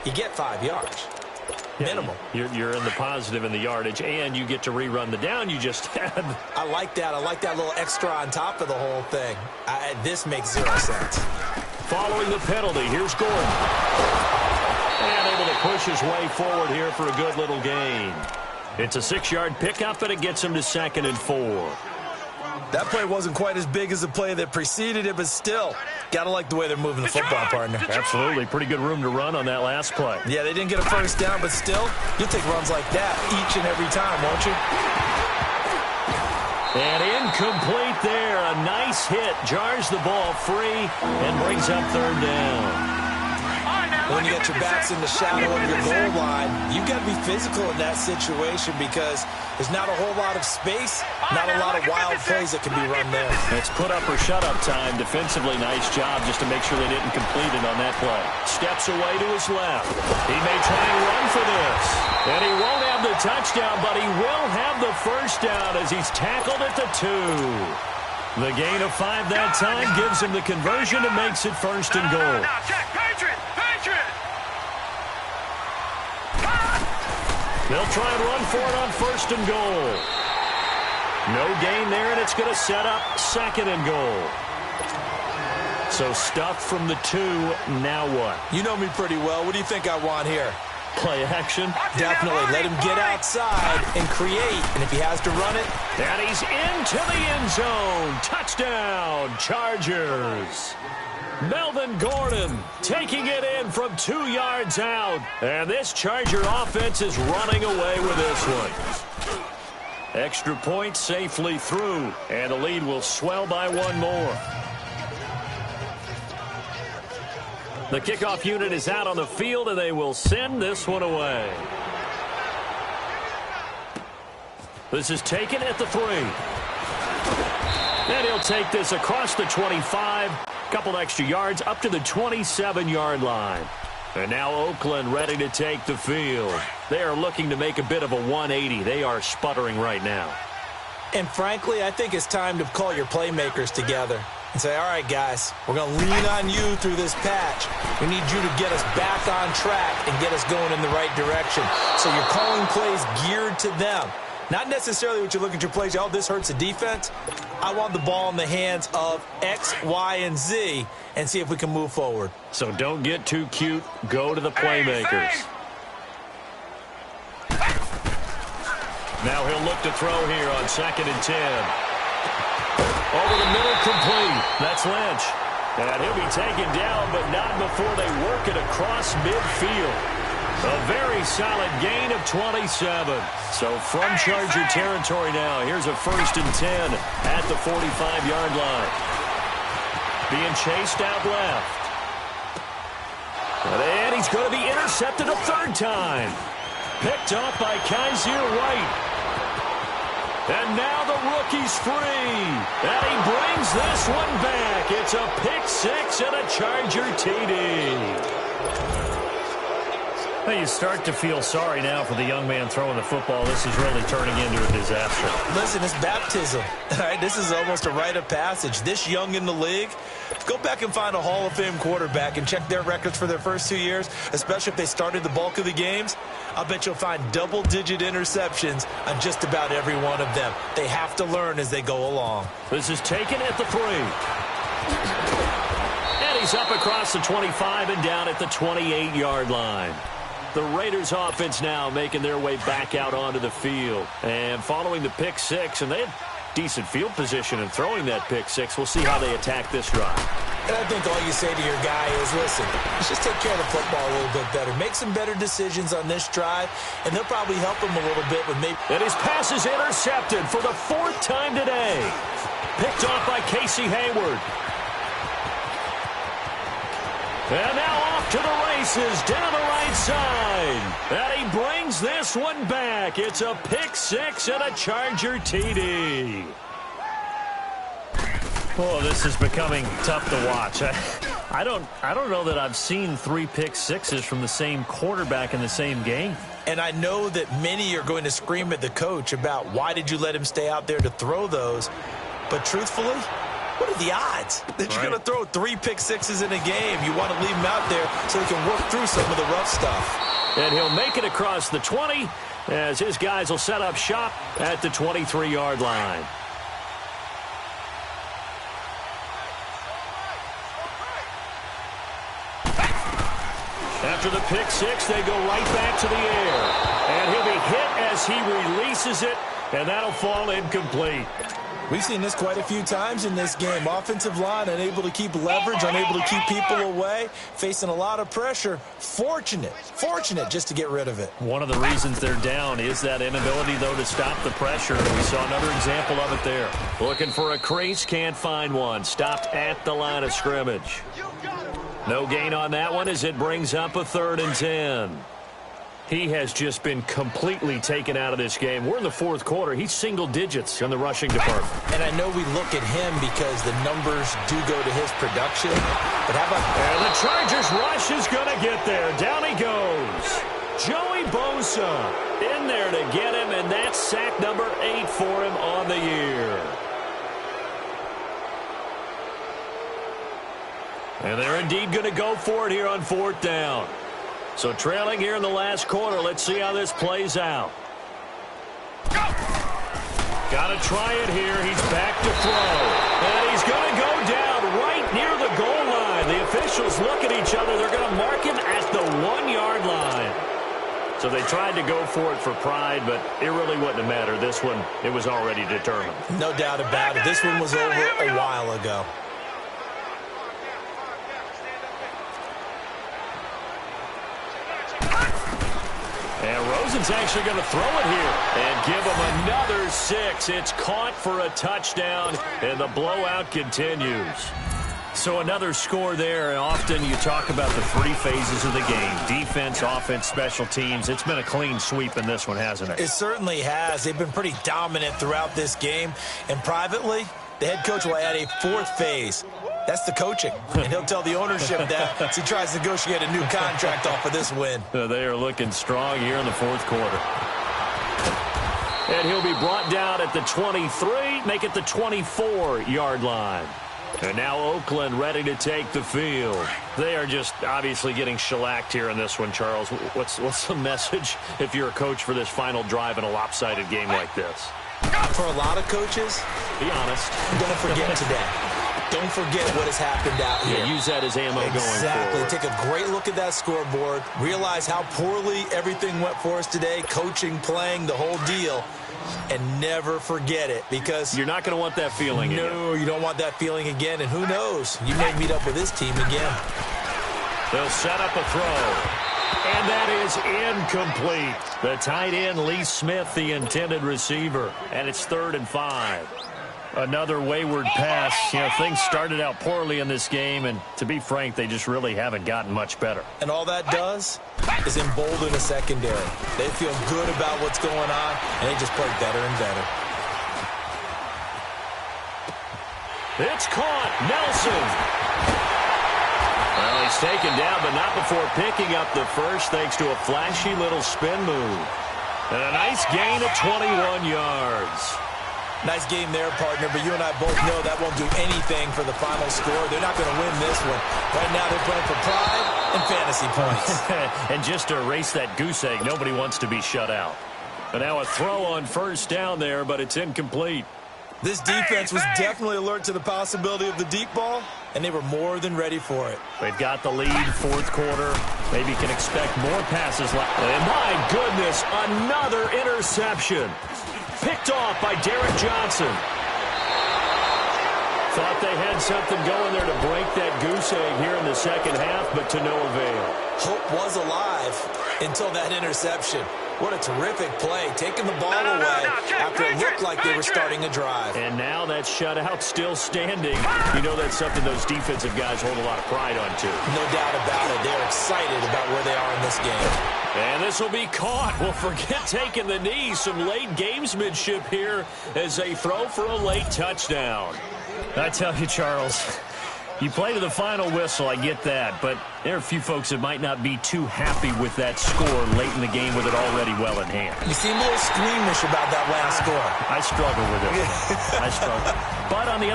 you get 5 yards. Minimum. You're in the positive in the yardage, and you get to rerun the down you just had. I like that. I like that little extra on top of the whole thing. This makes 0 sense. Following the penalty, here's Gordon. And able to push his way forward here for a good little gain. It's a 6-yard pickup, and it gets him to 2nd and 4. That play wasn't quite as big as the play that preceded it, but still, gotta like the way they're moving the football, partner. Absolutely. Pretty good room to run on that last play. Yeah, they didn't get a first down, but still, you'll take runs like that each and every time, won't you? And incomplete there. A nice hit. Jars the ball free and brings up 3rd down. When you get your backs in the shadow of your goal line, you've got to be physical in that situation because there's not a whole lot of space, not a lot of wild plays that can be run there. It's put up or shut up time. Defensively, nice job just to make sure they didn't complete it on that play. Steps away to his left. He may try and run for this. And he won't have the touchdown, but he will have the first down as he's tackled at the 2. The gain of 5 that time gives him the conversion and makes it 1st and goal. Now, check. Patriot! They'll try and run for it on 1st and goal. No gain there, and it's going to set up 2nd and goal. So stuff from the 2, now what? You know me pretty well. What do you think I want here? Play action? Definitely. Let him get outside and create, and if he has to run it. And he's into the end zone. Touchdown, Chargers. Melvin Gordon taking it in from 2 yards out. And this Charger offense is running away with this one. Extra point safely through. And the lead will swell by 1 more. The kickoff unit is out on the field, and they will send this one away. This is taken at the 3. And he'll take this across the 25. Couple extra yards up to the 27-yard line. And now Oakland ready to take the field. They are looking to make a bit of a 180. They are sputtering right now. And frankly, I think it's time to call your playmakers together and say, all right, guys, we're going to lean on you through this patch. We need you to get us back on track and get us going in the right direction. So you're calling plays geared to them. Not necessarily what you're looking at your plays. Oh, this hurts the defense. I want the ball in the hands of X, Y, and Z and see if we can move forward. So don't get too cute. Go to the playmakers. Now he'll look to throw here on 2nd and 10. Over the middle, complete. That's Lynch. And he'll be taken down, but not before they work it across midfield. A very solid gain of 27. So from Charger territory now, here's a 1st and 10 at the 45-yard line. Being chased out left. And he's going to be intercepted a 3rd time. Picked off by Kaiser White. And now the rookie's free. And he brings this one back. It's a pick 6 and a Charger TD. Well, you start to feel sorry now for the young man throwing the football. This is really turning into a disaster. Listen, it's baptism. All right, this is almost a rite of passage. This young in the league, go back and find a Hall of Fame quarterback and check their records for their first 2 years, especially if they started the bulk of the games. I'll bet you'll find double-digit interceptions on just about every one of them. They have to learn as they go along. This is taken at the 3. And he's up across the 25 and down at the 28-yard line. The Raiders offense now making their way back out onto the field. And following the pick 6, and they had decent field position in throwing that pick 6. We'll see how they attack this drive. And I think all you say to your guy is, listen, let's just take care of the football a little bit better. Make some better decisions on this drive, and they'll probably help him a little bit with maybe. And his pass is intercepted for the 4th time today. Picked off by Casey Hayward. And now off to the races down the right side. And he brings this one back. It's a pick 6 and a Charger TD. Oh, this is becoming tough to watch. I don't know that I've seen 3 pick sixes from the same quarterback in the same game. And I know that many are going to scream at the coach about why did you let him stay out there to throw those. But truthfully, what are the odds that you're going to throw 3 pick sixes in a game? You want to leave him out there so he can work through some of the rough stuff. And he'll make it across the 20 as his guys will set up shop at the 23-yard line. After the pick six, they go right back to the air. And he'll be hit as he releases it, and that'll fall incomplete. We've seen this quite a few times in this game. Offensive line unable to keep leverage, unable to keep people away, facing a lot of pressure. Fortunate just to get rid of it. One of the reasons they're down is that inability, though, to stop the pressure. We saw another example of it there. Looking for a crease, can't find one. Stopped at the line of scrimmage. No gain on that one as it brings up a 3rd and 10. He has just been completely taken out of this game. We're in the 4th quarter. He's single digits in the rushing department. And I know we look at him because the numbers do go to his production. But how about... And the Chargers rush is going to get there. Down he goes. Joey Bosa in there to get him, and that's sack number 8 for him on the year. And they're indeed going to go for it here on 4th down. So trailing here in the last quarter. Let's see how this plays out. Got to try it here. He's back to throw. And he's going to go down right near the goal line. The officials look at each other. They're going to mark him at the 1-yard line. So they tried to go for it for pride, but it really wouldn't have mattered. This one, it was already determined. No doubt about it. This one was over a while ago. And Rosen's actually going to throw it here and give him another 6. It's caught for a touchdown, and the blowout continues. So another score there, and often you talk about the 3 phases of the game. Defense, offense, special teams. It's been a clean sweep in this one, hasn't it? It certainly has. They've been pretty dominant throughout this game. And privately, the head coach will add a 4th phase. That's the coaching, and he'll tell the ownership that as he tries to negotiate a new contract off of this win. They are looking strong here in the 4th quarter. And he'll be brought down at the 23, make it the 24-yard line. And now Oakland ready to take the field. They are just obviously getting shellacked here in this one, Charles. What's the message if you're a coach for this final drive in a lopsided game like this? For a lot of coaches, be honest, don't forget today. Don't forget what has happened out here. Yeah, use that as ammo going forward. Exactly. Take a great look at that scoreboard. Realize how poorly everything went for us today. Coaching, playing, the whole deal. And never forget it, because you're not going to want that feeling again. No, you don't want that feeling again. And who knows? You may meet up with this team again. They'll set up a throw. And that is incomplete. The tight end, Lee Smith, the intended receiver. And it's 3rd and 5. Another wayward pass. You know, things started out poorly in this game, and to be frank, they just really haven't gotten much better. And all that does is embolden a secondary. They feel good about what's going on, and they just play better and better. It's caught. Nelson. Well, he's taken down, but not before picking up the first, thanks to a flashy little spin move. And a nice gain of 21 yards. Nice game there, partner, but you and I both know that won't do anything for the final score. They're not going to win this one. Right now they're playing for pride and fantasy points. And just to erase that goose egg, nobody wants to be shut out. But now a throw on 1st down there, but it's incomplete. This defense was definitely alert to the possibility of the deep ball, and they were more than ready for it. They've got the lead, 4th quarter. Maybe can expect more passes. And my goodness, another interception. Picked off by Derek Johnson. Thought they had something going there to break that goose egg here in the 2nd half, but to no avail. Hope was alive until that interception. What a terrific play, taking the ball away after it looked like they were starting a drive. And now that shutout still standing. You know that's something those defensive guys hold a lot of pride on, too. No doubt about it. They're excited about where they are in this game. And this will be caught. Well, forget taking the knee. Some late gamesmanship here as they throw for a late touchdown. I tell you, Charles, you play to the final whistle, I get that, but there are a few folks that might not be too happy with that score late in the game with it already well in hand. You seem a little squeamish about that last score. I struggle with it. I struggle. But on the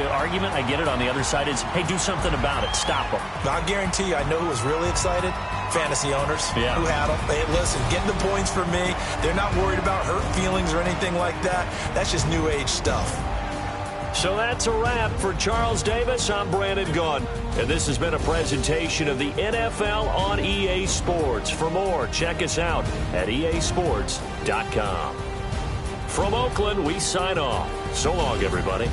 argument, I get it, on the other side is, hey, do something about it. Stop them. I guarantee you, I know who was really excited. Fantasy owners who had them. Hey, listen, getting the points for me. They're not worried about hurt feelings or anything like that. That's just new age stuff. So that's a wrap for Charles Davis. I'm Brandon Gaudin, and this has been a presentation of the NFL on EA Sports. For more, check us out at easports.com. From Oakland, we sign off. So long, everybody.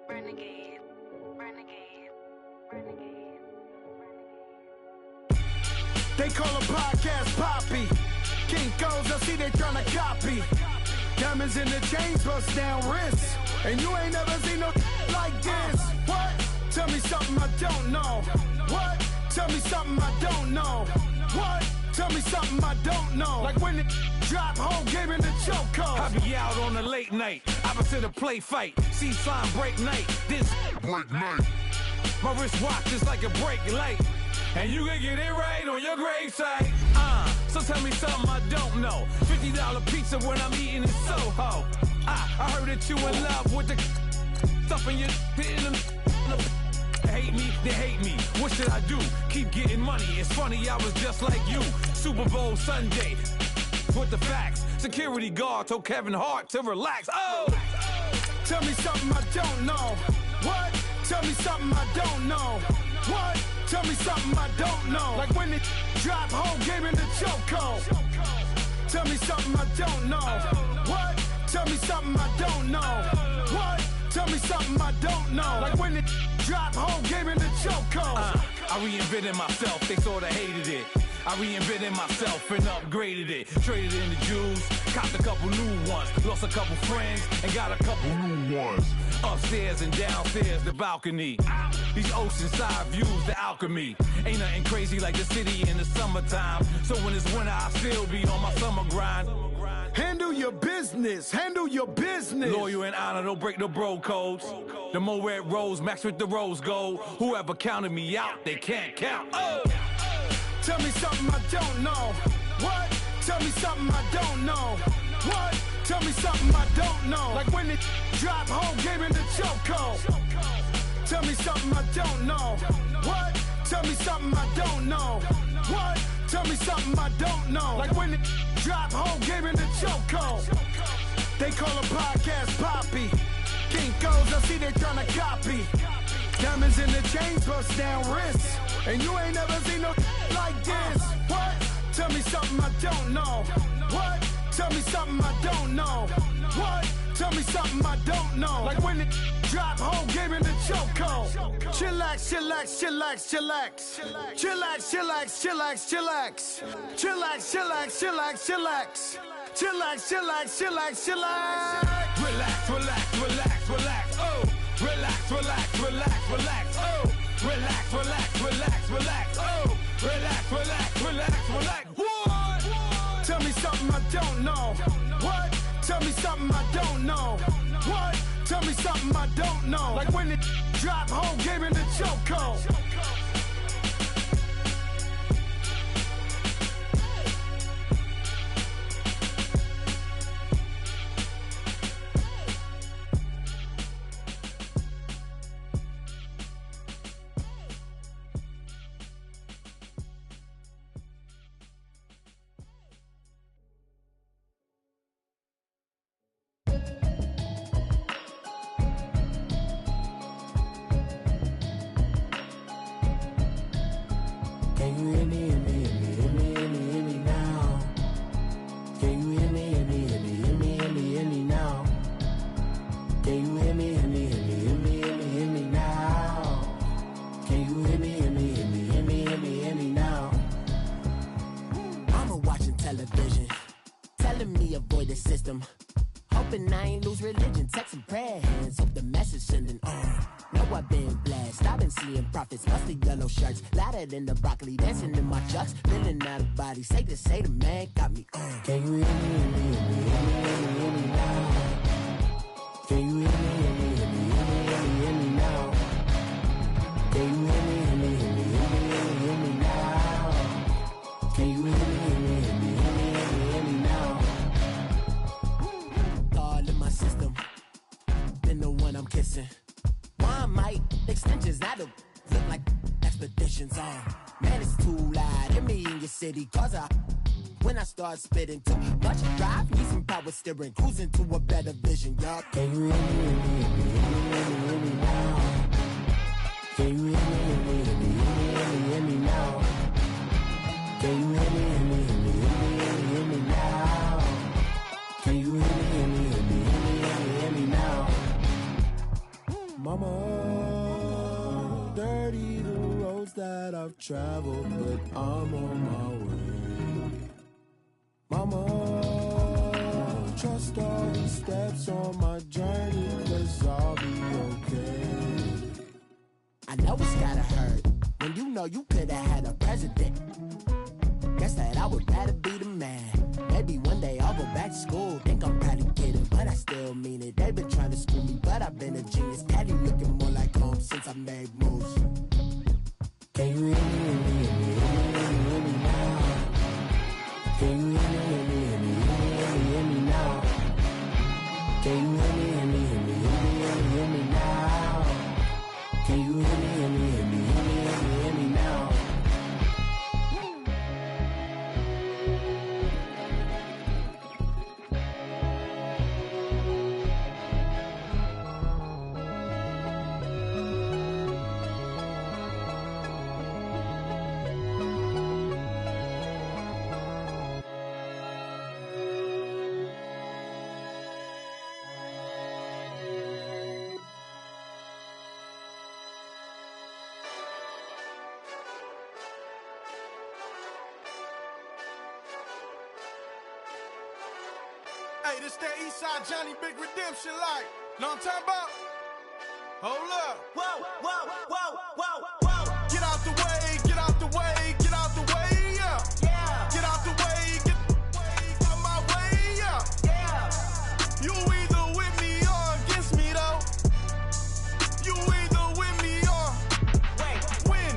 Renegade, renegade, renegade, They call a podcast Poppy. Kinkos, I see they tryna copy. Diamonds in the chains, bust down wrists. And you ain't never seen no like this. What? Tell me something I don't know. What? Tell me something I don't know. What? Tell me something I don't know. Like when it drop, whole game in the chokehold. I be out on a late night, opposite a play fight. See slime break night, this break night. My wristwatch is like a brake light. And you can get it right on your gravesite. So tell me something I don't know. $50 pizza when I'm eating in Soho. I heard that you in love with the stuff in your hate me, they hate me. What should I do? Keep getting money. It's funny, I was just like you. Super Bowl Sunday. With the facts. Security guard told Kevin Hart to relax. Oh! Tell me something I don't know. What? Tell me something I don't know. What? Tell me something I don't know. Like when it drop, whole game in the chokehold. Tell me something I don't know. What? Tell me something I don't know. What? Tell me something I don't know. Like when it drop, whole game in the chokehold. I reinvented myself, they sorta hated it. I reinvented myself and upgraded it. Traded in the Jews, copped a couple new ones. Lost a couple friends and got a couple new ones. Upstairs and downstairs, the balcony. These oceanside views, the alchemy. Ain't nothing crazy like the city in the summertime. So when it's winter, I still be on my summer grind. Handle your business. Handle your business. Loyal and honor, don't break the bro codes. The more red rose, max with the rose gold. Whoever counted me out, they can't count. Oh! Tell me something I don't know. What? Tell me something I don't know. What? Tell me something I don't know. Like when it drop, whole game in the chokehold. Tell me something I don't know. What? Tell me something I don't know. What? Tell me something I don't know. Like when it drop, whole game in the chokehold. They call a podcast Poppy. Kinkos, I see they tryna copy. Diamonds in the chains, bust down wrists. And you ain't never seen no like this. What? Tell me something I don't know. What? Tell me something I don't know. What? Tell me something I don't know. Like when it drop, whole game in the chokehold. Chillax, chillax, chillax, chillax. Chillax, chillax, chillax, chillax. Chillax, chillax, chillax, chillax. Chillax, chillax, chillax, chillax. Relax, relax, relax, relax. Oh! Relax, relax, relax, relax. Oh! Relax, relax, relax, relax. Oh! Relax, relax, relax, relax. What? Tell me something I don't know. What? Tell me something I don't know. What? Tell me something I don't know. Like when it drop, whole game in the chokehold. Can you hear me, hear me, hear me, hear me, hear me, hear me now? Can you hear me, hear me, hear me, hear me, hear me, hear me now? Can you hear me, hear me, hear me, hear me, hear me, hear me now? Can you hear me, hear me, hear me, hear me, hear me, hear me now? Mama watching television, telling me avoid the system. Hoping I ain't lose religion, texting prayer hands, hope the message sending on. Know I've been blessed, I've been seeing prophets, mustard yellow shirts, louder than the broccoli, dancing in my chucks, feeling out of body, say the man got me on. Can you hear me, hear me, hear me, hear me, hear me, hear me now? Can you hear me, hear me, hear me, hear me, hear me, hear me now? Can you hear me, hear me, hear me, hear me, hear me, hear me now? Can you hear me, hear me, hear me, hear me, hear me, hear me now? All in my system, been the one I'm kissing. One might extensions that'll look like expeditions on. Man, it's too loud. Hear me in your city, cause when I start spitting too much drive, need some power steering, cruising to a better vision, y'all. Can you hear me, hear me, hear me, hear me, hear me, hear me now? Can you hear me, hear me, hear me, hear me, hear me, hear me now? Can you hear me, hear me, hear me, hear me, hear me, hear me now? Can you hear me, hear me, hear me, hear me, hear me, hear me now? Mama, dirty the roads that I've traveled, but I'm on my way. Mama, trust all these steps on my journey, 'cause I'll be okay. I know it's gotta hurt when you know you could've had a president. Guess that I would rather be the man. Maybe one day I'll go back to school. Think I'm probably kidding, but I still mean it. They've been trying to school me, but I've been a genius. Daddy looking more like home since I made moves. Can you hear me, hear me, hear me, hear me, hear me, hear me now? Can you hear me, hear me, hear me, hear me, hear me, hear me now? Can you hear me, hear me, hear me, hear me, hear me, hear me now? Can you hear me, hear me, hear me, hear me, hear me, hear me now? Hey, this that Eastside Johnny Big Redemption like. Know what I'm talking about? Hold up. Whoa, whoa, whoa, whoa, whoa. Get out the way, get out the way, get out the way, yeah. Yeah. Get out the way, get out my way, yeah. Yeah. You either with me or against me though. You either with me or win.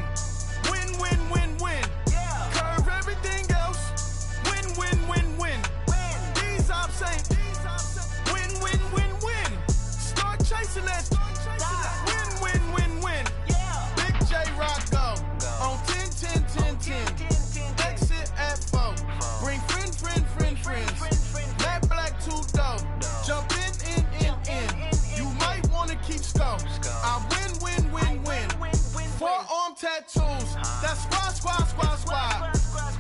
Win, win, win, win. Yeah. Curve everything else. Win, win, win, win. These ops ain't win, win, win, win. Start chasing that. Win, win, win, win. Yeah. Big J Rock go on 10, 10, 10, 10. Exit at 4. Bring friends. Matt Black 2 dope. Jump in. You might wanna keep score. I win, win, win. Forearm tattoos. That's squad.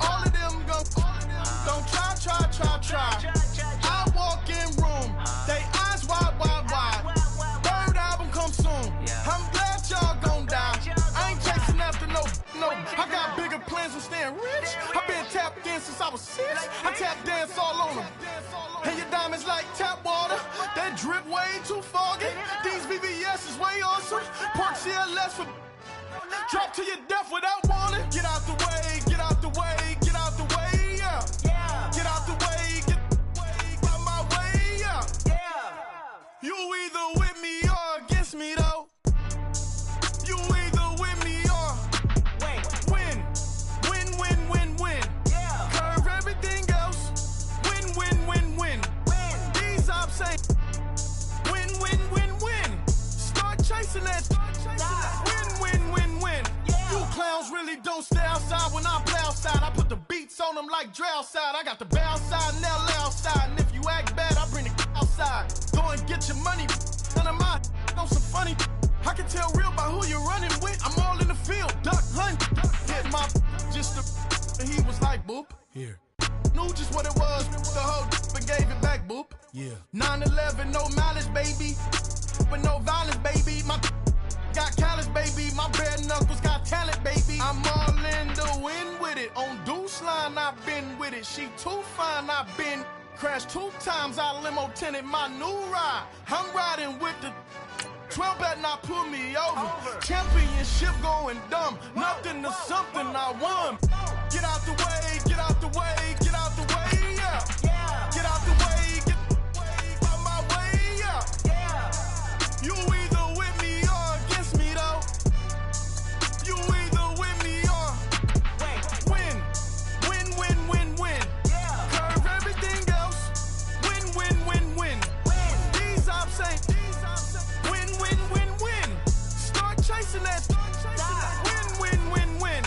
All of them go. Don't try. I walk in room. They eyes wide. Third album come soon. I'm glad y'all gon' die. I ain't chasing after no. I got bigger plans than staying rich. I been tapped in since I was 6. I tap dance all on them. And your diamonds like tap water. That drip way too foggy. These VVS is way awesome. Park CLS for drop to your death without warning. Get out the way, get out the way, get out the way, yeah. Get out the way, get out my way, yeah. You either with me or against me though. You either with me or win. Win. Curve everything else. Win. These ops ain't win. Start chasing that. Win. You clowns really don't stay outside when I play outside. I put the beats on them like drow side. I got the bow side and LA outside. And if you act bad, I bring the outside. Go and get your money. None of my on some funny. I can tell real by who you're running with. I'm all in the field. Duck hunt. Hit my just pipe, boop. Here. Knew just what it was, the whole and gave it back, boop. Yeah. 9/11, no malice, baby. But no violence, baby. My got callous, baby. My bare knuckles got talent, baby. I'm all in the wind with it. On Deuce line, I've been with it. She too fine, I've been crashed 2 times. I limo tinted my new ride. I'm riding with the 12 better not pull me over. Championship going dumb. Nothing to something I won. Get out the way, get out the way, get out the way, yeah. Get out the way, get out my way, yeah. You either with me or against me, though. You either with me or win. Win, win, win, win. Curve everything else. Win, win, win, win. These ops ain't. Win, win, win, win. Start chasing that. Win, win, win, win.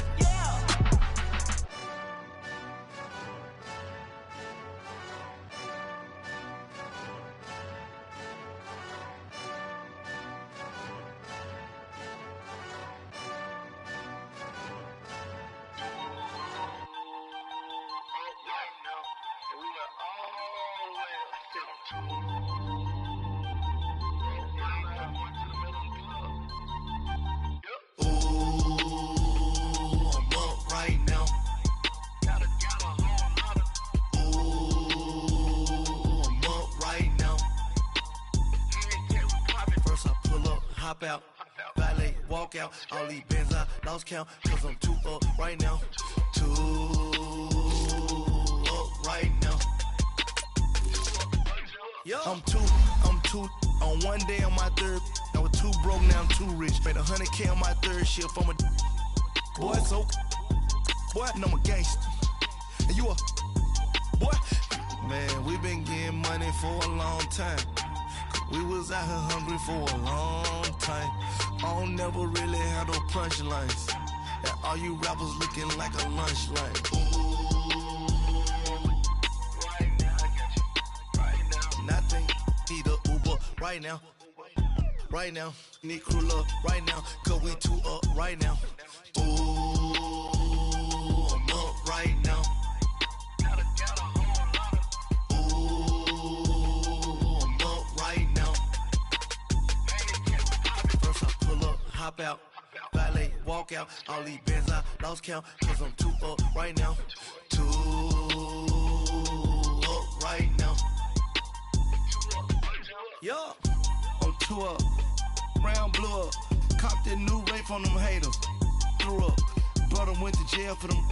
Out, valet, walk out, all these bands I lost count, cause I'm too up right now, too up right now. Yo. I'm too, on one day on my third, I was too broke, now I'm too rich, made 100K on my third shift, I'm a boy, so, boy, and I'm a gangster, and you a, boy, man, we been getting money for a long time. We was out here hungry for a long time. I don't never really have no punchlines. And all you rappers looking like a lunch line. Right now, I got you. Right now. Nothing. Need a Uber right now. Right now. Need crew love right now. Cause we too up right now. Ooh, I'm up right now. Hop out, valet, walk out, all these bands I lost count, cause I'm too up right now, too up right now. Yo, I'm too up, round blew up, copped that new rape on them haters, threw up, brother went to jail for them,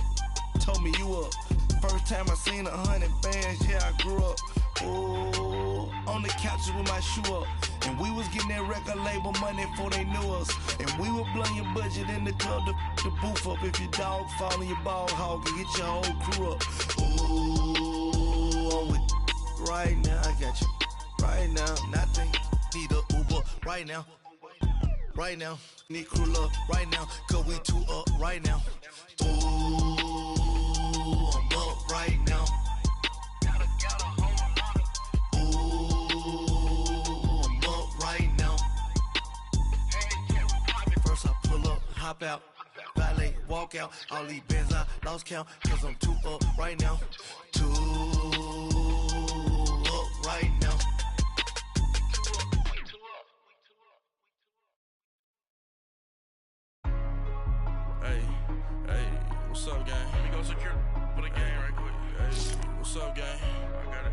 told me you up, first time I seen 100 bands, yeah I grew up, ooh, on the couches with my shoe up. And we was getting that record label money before they knew us. And we were blowing your budget in the club to boof up. If your dog fall in your ball hog and get your whole crew up. Ooh, I'm with right now. I got you right now. Nothing. Need a Uber right now. Right now. Need crew love right now. Cause we too up right now. Ooh, I'm up right now. Hop out, valet, walk out, all these bands I lost count, cause I'm too up right now, too up right now. Hey, what's up, gang? Let me go secure for the game right quick. Hey, what's up, gang? I got it.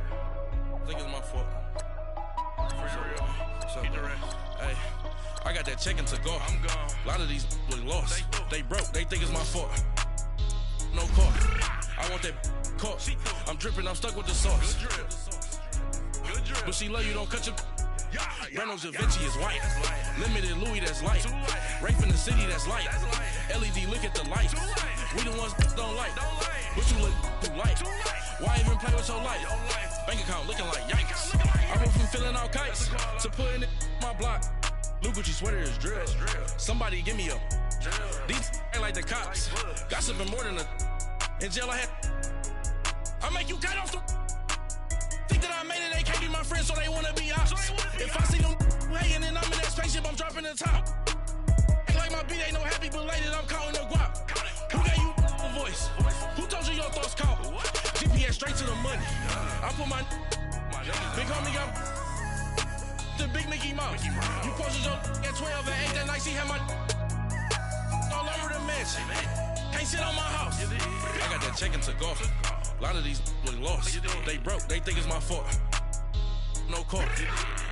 I think it's my fault. For real. What's up, keep the rest. Hey. I got that chicken to go. I'm gone. A lot of these look lost. They broke. They think it's my fault. No car. I want that car. I'm dripping. I'm stuck with the sauce. Good drip. But she love you. Don't cut your. Reynolds Da Vinci is white. Limited Louis, that's light. Rafe in the city, that's light. LED, look at the light. We the ones don't like. What you look too light? Why even play with so light? Bank account looking like yikes. I went from filling out kites to putting it in my block. Blue Gucci sweater is drill. Somebody give me a. These ain't like the cops. Gossiping more than a. In jail I had. I make you cut off the. Think that I made it, they can't be my friends, so they wanna be ops. If I see them hating and I'm in that spaceship, I'm dropping the top. Ain't like my beat ain't no happy belated, I'm counting the guap. Who gave you a voice? Who told you your thoughts? for my big homie got the big Mickey Mouse. You posted your at 12 and 8 that night, she had my all over the mansion. Can't sit on my house. I got that check and took off. A lot of these look lost. They broke, they think it's my fault. No court.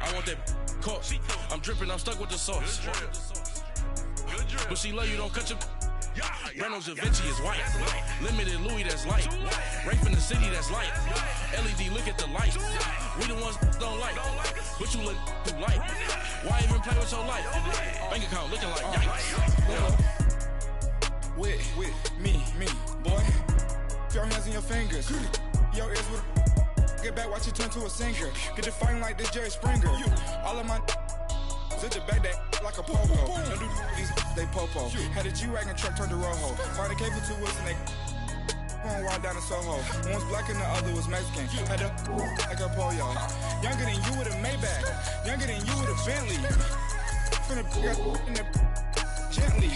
I want that caught. I'm dripping, I'm stuck with the sauce. But she love you, don't cut your. Reynolds Da Vinci is white. Limited Louis, that's light. Rape in the city, that's light. LED, look at the lights. We the ones don't like. But you look too light. Why even play with your life? Bank account looking like yikes. With me, boy. Your hands in your fingers. Your ears with get back, watch it turn to a singer. Get it fighting like this Jerry Springer. All of my sit the back that like a pogo. Don't do these, they popo. Had a G-Wagon truck turned to Rojo. Find a cable 2 wheels and they going wild down in Soho. One was black and the other was Mexican. Had a like a pollo. Younger than you with a Maybach. Younger than you with a Bentley. Finna in the gently.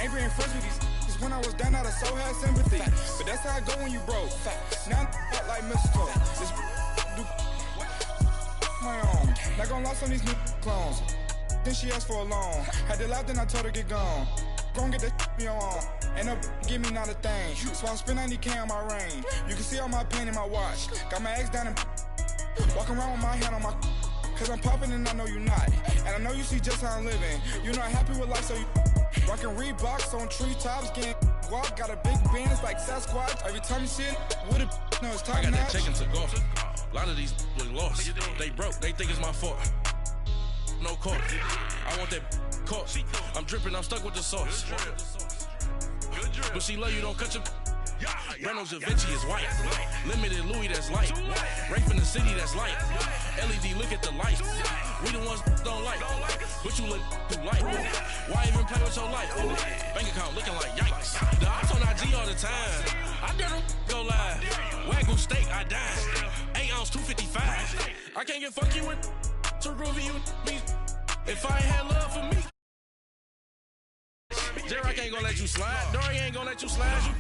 Angry and friends with these. When I was down out, I so had sympathy. But that's how I go when you broke. Now I'm like mistletoe. This do my own. Not gonna lie on these new clones. Then she asked for a loan. Had to laugh, then I told her get gone. Gon' get that me on. Ain't no give me not a thing. So I spend 90K on my range. You can see all my pain in my watch. Got my ex down and walking around with my hand on my. Cause I'm popping and I know you not. And I know you see just how I'm living. You're not happy with life, so you rockin' Reeboks on treetops, getting guap. Got a big bands like Sasquatch. Every time you see it, with it, no, it's top I got notch. that check and took off. A lot of these look lost. They broke, they think it's my fault. No court. I want that caught. I'm dripping, I'm stuck with the sauce. But she love you, don't cut your. Reynolds Da Vinci is white. Limited Louis, that's light. Rape in the city, that's light. LED, look at the lights. We the ones don't like. But you look too light. Why even play with your life? Bank account looking like yikes. The ops on IG all the time. I dare them go live. Wagyu steak, I died. 8 ounce, 255. I can't get funky with to groovy you me. If I ain't had love for me, J-Rock ain't gonna let you slide. Dory ain't gonna let you slide.